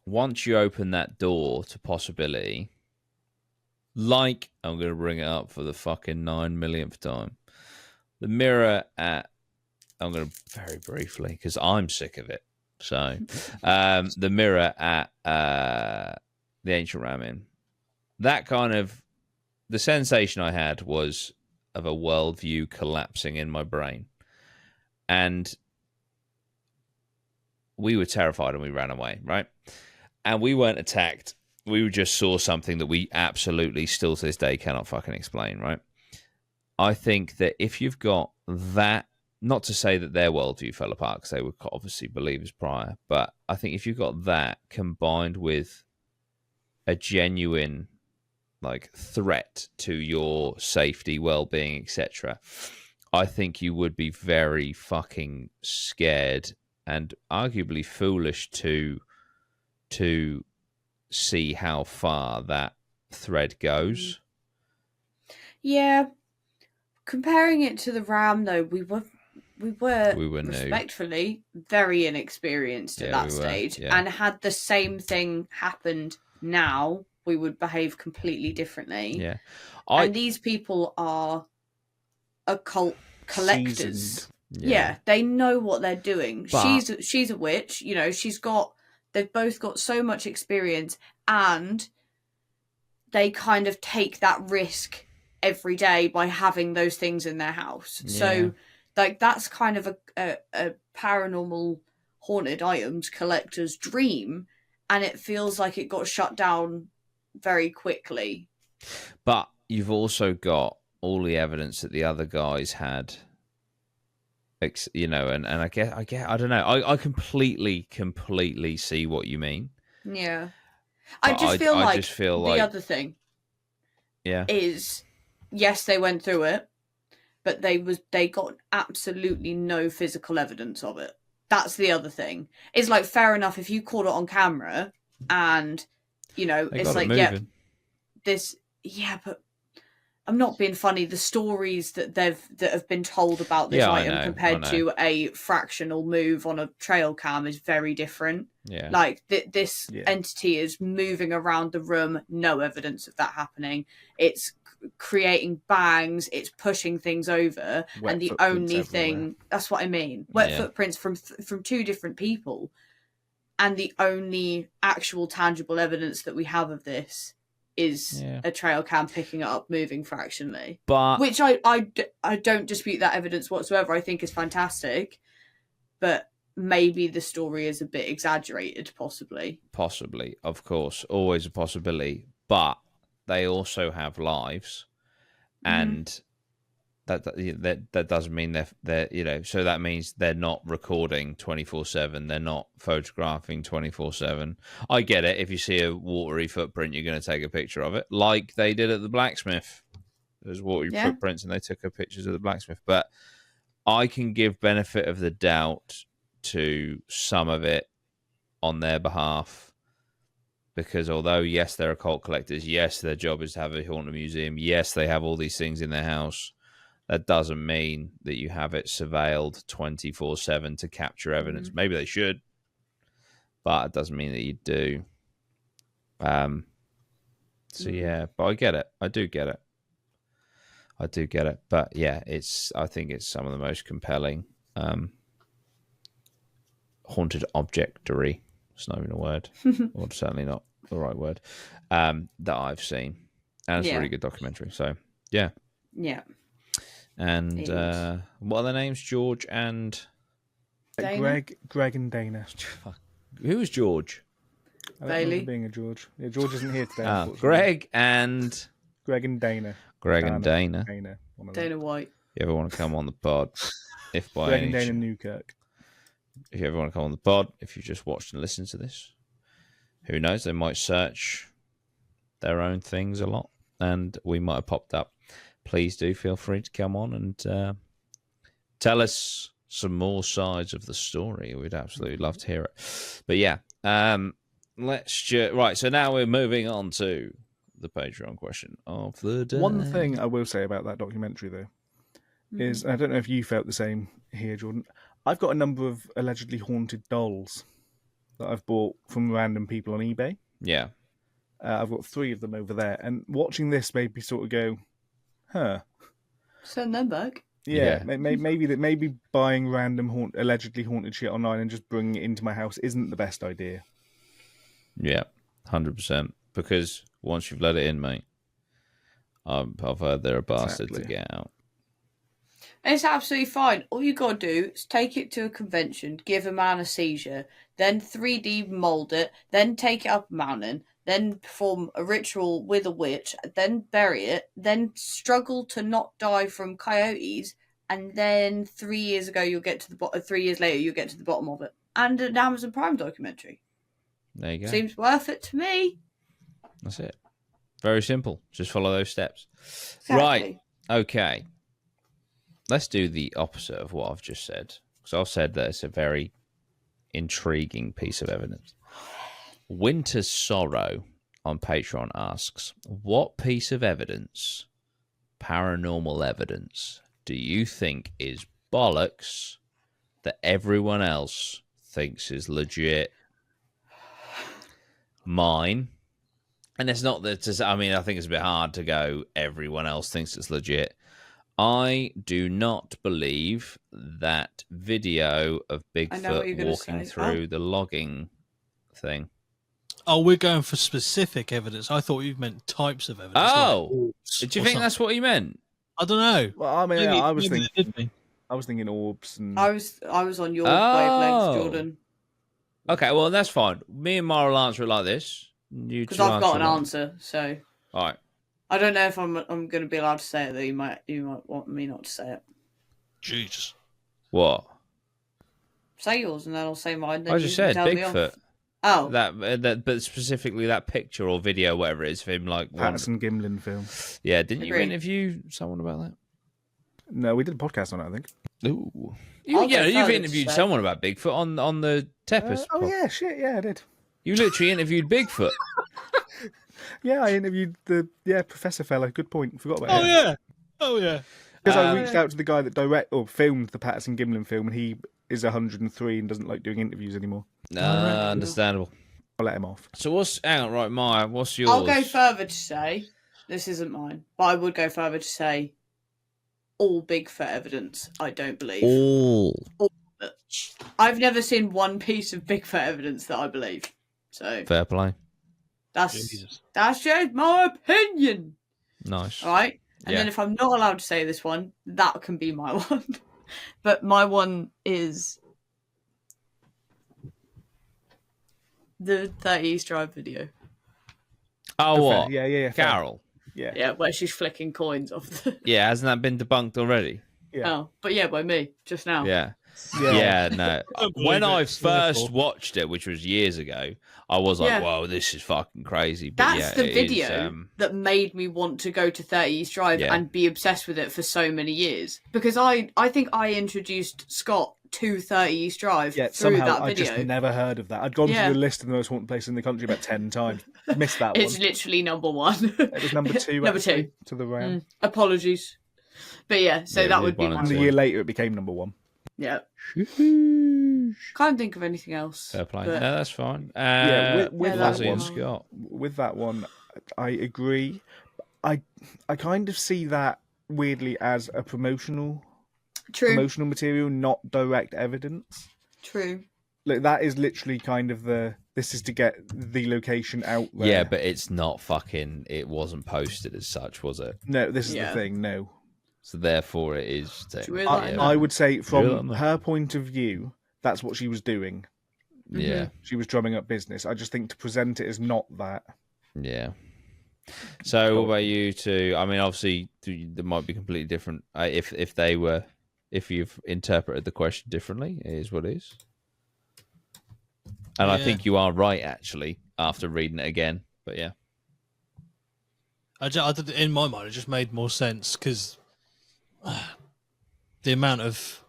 once you open that door to possibility, like, I'm going to bring it up for the fucking 9 millionth time, the mirror at, I'm going to very briefly, because I'm sick of it. So, the mirror at the Ancient Ramin, that kind of, the sensation I had was of a worldview collapsing in my brain. And we were terrified and we ran away, right? And we weren't attacked. We just saw something that we absolutely still to this day cannot fucking explain, right? I think that if you've got that not to say that their worldview fell apart because they were obviously believers prior, but I think if you've got that combined with a genuine like threat to your safety, well-being, etc., I think you would be very fucking scared and arguably foolish to see how far that thread goes. Yeah. Comparing it to the Ram, though, we were new. respectfully very inexperienced at that stage, and had the same thing happened now, we would behave completely differently. Yeah, and these people are occult collectors. Yeah, they know what they're doing. But she's a witch. You know, they've both got so much experience, and they kind of take that risk every day by having those things in their house. Yeah. So, like, that's kind of a paranormal haunted items collector's dream, and it feels like it got shut down very quickly. But you've also got all the evidence that the other guys had, you know, and I don't know. I completely see what you mean. Yeah. I just feel like the other thing yeah, is, yes, they went through it, but they got absolutely no physical evidence of it. That's the other thing. It's like, fair enough if you caught it on camera and, you know, it's like, but I'm not being funny. The stories that have been told about this item compared to a fractional move on a trail cam is very different. Yeah, like this entity is moving around the room, no evidence of that happening. It's creating bangs, it's pushing things over, and the only thing that's what I mean. Wet footprints from two different people, and the only actual tangible evidence that we have of this is a trail cam picking it up, moving fractionally. But which I don't dispute that evidence whatsoever. I think is fantastic, but maybe the story is a bit exaggerated, possibly, of course, always a possibility. But they also have lives, and that doesn't mean they're you know. So that means they're not recording 24/7. They're not photographing 24/7. I get it. If you see a watery footprint, you're going to take a picture of it, like they did at the blacksmith. There's watery footprints, and they took pictures of the blacksmith. But I can give benefit of the doubt to some of it on their behalf, because although yes, they're occult collectors, yes, their job is to have a haunted museum, yes, they have all these things in their house. That doesn't mean that you have it surveilled 24/7 to capture evidence. Maybe they should, but it doesn't mean that you do. So yeah, but I get it. I do get it. But yeah, I think it's some of the most compelling haunted objectory. It's not even a word, or certainly not the right word, that I've seen, and it's a really good documentary. So yeah. And what are their names? George and Greg and Dana. Who was George? I don't remember being a George. Yeah, George isn't here today. Greg and Dana. Dana White. If you ever want to come on the pod, Greg and Dana Newkirk. If you ever want to come on the pod, if you just watched and listened to this, who knows? They might search their own things a lot, and we might have popped up. Please do feel free to come on and tell us some more sides of the story. We'd absolutely love to hear it. But yeah, right. So now we're moving on to the Patreon question of the day. One thing I will say about that documentary, though, is, and I don't know if you felt the same here, Jordan, I've got a number of allegedly haunted dolls that I've bought from random people on eBay. Yeah. I've got 3 of them over there, and watching this made me sort of go, huh. Send them back. Yeah. Maybe buying random allegedly haunted shit online and just bringing it into my house isn't the best idea. Yeah, 100%. Because once you've let it in, mate, I've heard they're a bastard to get out. It's absolutely fine. All you got to do is take it to a convention, give a man a seizure, then 3D mold it, then take it up a mountain, then perform a ritual with a witch, then bury it, then struggle to not die from coyotes, and then 3 years ago you'll get to the bottom. 3 years later you'll get to the bottom of it, and an Amazon Prime documentary. There you go. Seems worth it to me. That's it. Very simple. Just follow those steps. Exactly. Right. Okay. Let's do the opposite of what I've just said. Because I've said that it's a very intriguing piece of evidence. Winter's Sorrow on Patreon asks, what piece of evidence, paranormal evidence, do you think is bollocks that everyone else thinks is legit? Mine, and it's not that, I mean, I think it's a bit hard to go, everyone else thinks it's legit. I do not believe that video of Bigfoot walking through the logging thing. Oh, we're going for specific evidence. I thought you meant types of evidence. Oh, did you think that's what you meant? I don't know. Well, I mean, Maybe, I was thinking orbs and. I was on your wavelengths, Jordan. Okay, well that's fine. Me and Mara will answer it like this. Because I've got an answer, so. All right. I don't know if I'm going to be allowed to say it. Though you might want me not to say it. Jesus. What? Say yours, and then I'll say mine. Then I just said Bigfoot. Oh, that, but specifically that picture or video, whatever it is, of him like Patterson Gimlin film. Yeah, didn't you interview someone about that? No, we did a podcast on it, I think. Ooh. You've interviewed someone about Bigfoot on the Tepes. Yeah, shit, yeah, I did. You literally interviewed Bigfoot. Yeah, I interviewed the Professor fella. Good point. Forgot about him. Yeah. Oh yeah. Because I reached out to the guy that filmed the Patterson Gimlin film, and he is 103 and doesn't like doing interviews anymore. Understandable. I'll let him off. So Maya, what's yours? I'll go further to say, this isn't mine, but I would go further to say all Bigfoot evidence, I don't believe. All of it. I've never seen one piece of Bigfoot evidence that I believe. So fair play. That's just my opinion. Nice. All right? And then if I'm not allowed to say this one, that can be my one. But my one is the 30 East Drive video. Oh, what? Yeah. Carol. Yeah, where she's flicking coins off the... Yeah, hasn't that been debunked already? Yeah. Oh, but yeah, by me, just now. Yeah, no. When I first watched it, which was years ago, I was like, whoa, this is fucking crazy. But that's the video that made me want to go to 30 East Drive and be obsessed with it for so many years. Because I think I introduced Scott to 30 East Drive through that video. I just never heard of that. I'd gone through the list of the most haunted places in the country about 10 times. Missed that one. It's literally number one. It was number two. Number two. To the round. Apologies. But so that would be one. And a year later, it became number one. Yeah. Can't think of anything else. Fair play. But... No, that's fine. With that one, I agree. I kind of see that weirdly as a promotional material, not direct evidence. True. Like that is literally kind of this is to get the location out there. Yeah, but it's not fucking. It wasn't posted as such, was it? No, this is the thing. No. So therefore, it is. I would say, from her point of view, that's what she was doing. Yeah, she was drumming up business. I just think to present it as not that. Yeah. So, what about you two? I mean, obviously, there might be completely different. If you've interpreted the question differently, it is what it is. And I think you are right, actually, after reading it again. But yeah, in my mind, it just made more sense because. The amount of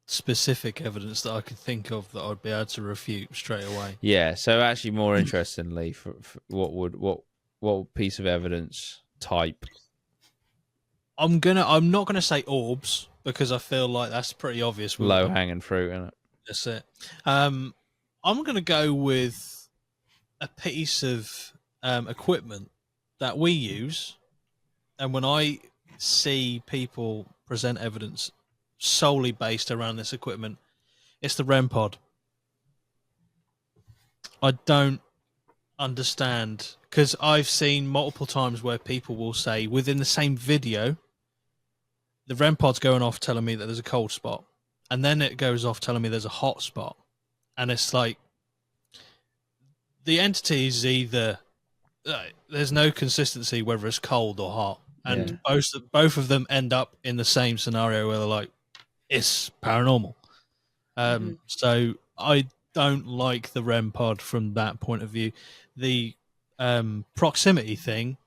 specific evidence that I could think of that I'd be able to refute straight away. Yeah. So actually, more interestingly, for what piece of evidence type? I'm not gonna say orbs because I feel like that's pretty obvious. Low hanging fruit, isn't it? That's it. I'm gonna go with a piece of equipment that we use, and when I see people present evidence solely based around this equipment, it's the REM pod. I don't understand because I've seen multiple times where people will say within the same video, the REM pod's going off telling me that there's a cold spot, and then it goes off telling me there's a hot spot, and it's like the entity is either there's no consistency whether it's cold or hot. and both of them end up in the same scenario where they're like, it's paranormal. So I don't like the REM pod from that point of view. The proximity thing,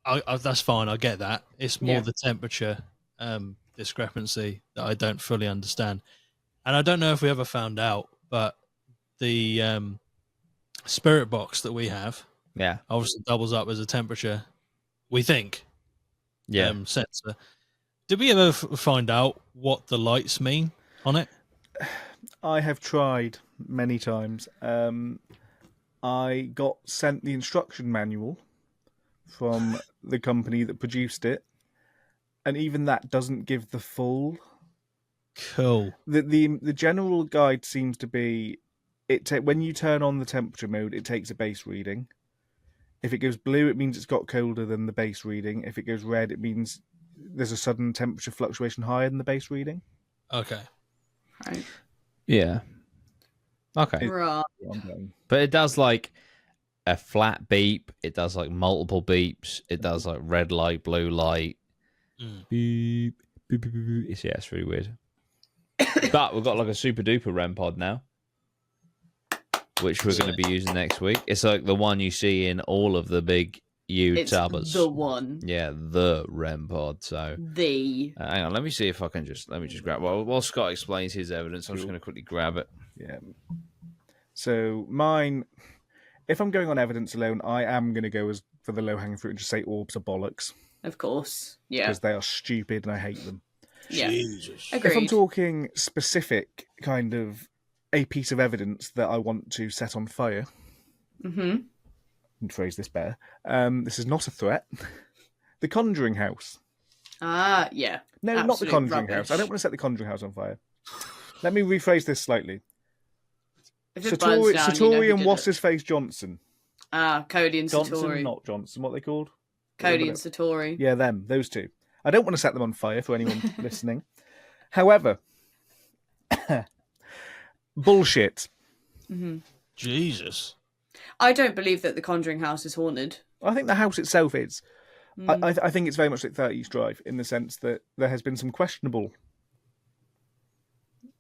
I that's fine. I get that. It's more the temperature discrepancy that I don't fully understand. And I don't know if we ever found out, but the spirit box that we have, obviously doubles up as a temperature. We think, sensor. Did we ever find out what the lights mean on it? I have tried many times. I got sent the instruction manual from the company that produced it, and even that doesn't give the full. Cool. The general guide seems to be when you turn on the temperature mode, it takes a base reading. If it goes blue, it means it's got colder than the base reading. If it goes red, it means there's a sudden temperature fluctuation higher than the base reading. Okay. Right. Yeah. Okay. Right. But it does like a flat beep. It does like multiple beeps. It does like red light, blue light. Beep, beep, beep, beep, beep. It's really weird. But we've got like a super duper REM pod now, which we're going to be using next week. It's like the one you see in all of the big YouTubers. It's the one. Yeah, the REM pod. So hang on, let me see if I can just grab. Well, while Scott explains his evidence, I'm just going to quickly grab it. Yeah. So mine, if I'm going on evidence alone, I am going to go for the low hanging fruit and just say orbs are bollocks. Of course, yeah, because they are stupid and I hate them. Yeah, Jesus. Agreed. If I'm talking specific kind of a piece of evidence that I want to set on fire, and phrase this better, this is not a threat. The Conjuring House. Ah, yeah. No, Absolute not the Conjuring rubbish. House. I don't want to set the Conjuring House on fire. Let me rephrase this slightly. If it burns down, Satori who and did what's it. his face Johnson. Ah, Cody and Johnson, Satori. not Johnson. What are they called? Cody and Satori. Yeah, them. Those two. I don't want to set them on fire for anyone listening. However, bullshit. Jesus. I don't believe that the Conjuring House is haunted. I think the house itself is. I think it's very much like 30 East Drive in the sense that there has been some questionable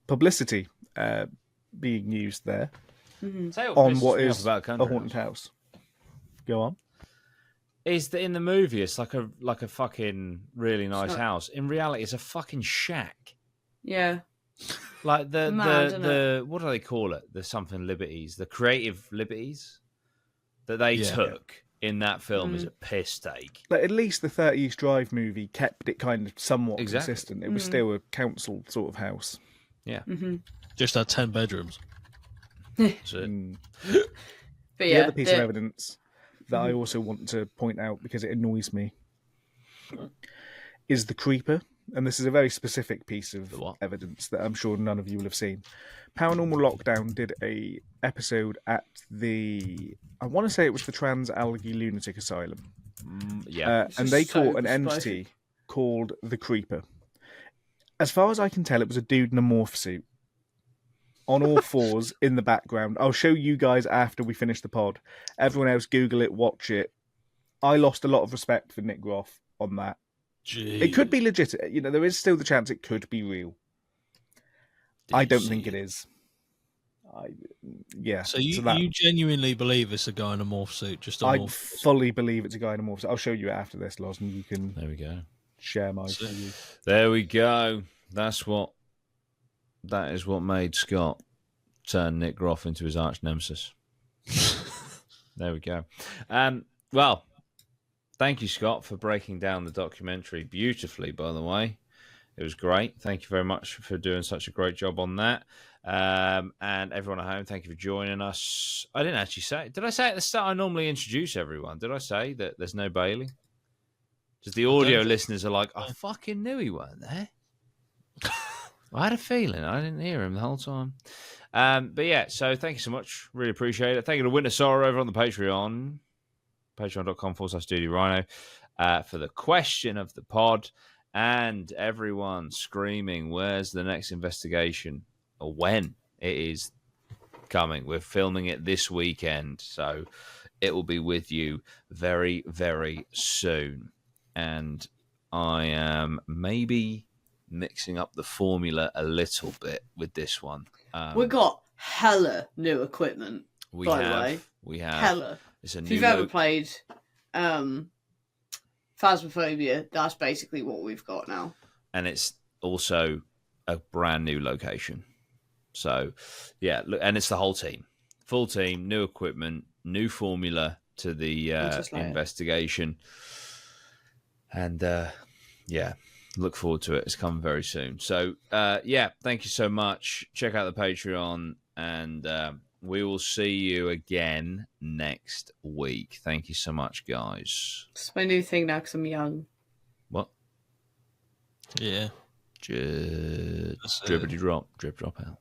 publicity being used there on what is a haunted house. Go on. Is that in the movie it's like a fucking really nice house. In reality, it's a fucking shack. Yeah. Like Mad, the what do they call it? The something liberties, the creative liberties that they took in that film is a piss take. But at least the 30 East Drive movie kept it kind of somewhat consistent. It was still a council sort of house. Yeah. Just had 10 bedrooms. That's it. But The yeah, other piece of evidence that I also want to point out because it annoys me is the creeper. And this is a very specific piece of evidence that I'm sure none of you will have seen. Paranormal Lockdown did a episode at I want to say it was the Trans Algae Lunatic Asylum. And they caught an entity called the Creeper. As far as I can tell, it was a dude in a morph suit. On all fours in the background. I'll show you guys after we finish the pod. Everyone else, Google it, watch it. I lost a lot of respect for Nick Groff on that. Jeez. It could be legit. You know, there is still the chance it could be real. I don't think it is. So you genuinely believe it's a guy in a morph suit? Just a I morph suit? fully believe it's a guy in a morph suit. I'll show you it after this, Loz, and you can There we go. share my view. There we go. That is what made Scott turn Nick Groff into his arch nemesis. There we go. Well, thank you, Scott, for breaking down the documentary beautifully, by the way. It was great. Thank you very much for doing such a great job on that. And everyone at home, thank you for joining us. I didn't actually say, did I say at the start I normally introduce everyone? Did I say that there's no Bailey? Just the audio listeners are like, I fucking knew he weren't there. I had a feeling. I didn't hear him the whole time. But yeah, so thank you so much. Really appreciate it. Thank you to Winter Sorrow over on the Patreon. Patreon.com/Dudey Rhino for the question of the pod. And everyone screaming, where's the next investigation? Or when it is coming. We're filming it this weekend. So it will be with you very, very soon. and I am maybe mixing up the formula a little bit with this one. We got hella new equipment. We by the have. way. We have. Hella. It's a If new you've ever played Phasmophobia, that's basically what we've got now. and it's also a brand new location. So, yeah, look, and it's the whole team, full team, new equipment, new formula to the investigation, and yeah, look forward to it. It's coming very soon. So, yeah, thank you so much. Check out the Patreon, and we will see you again next week. Thank you so much, guys. It's my new thing now because I'm young. What? Yeah. Drippity drop, drip drop out.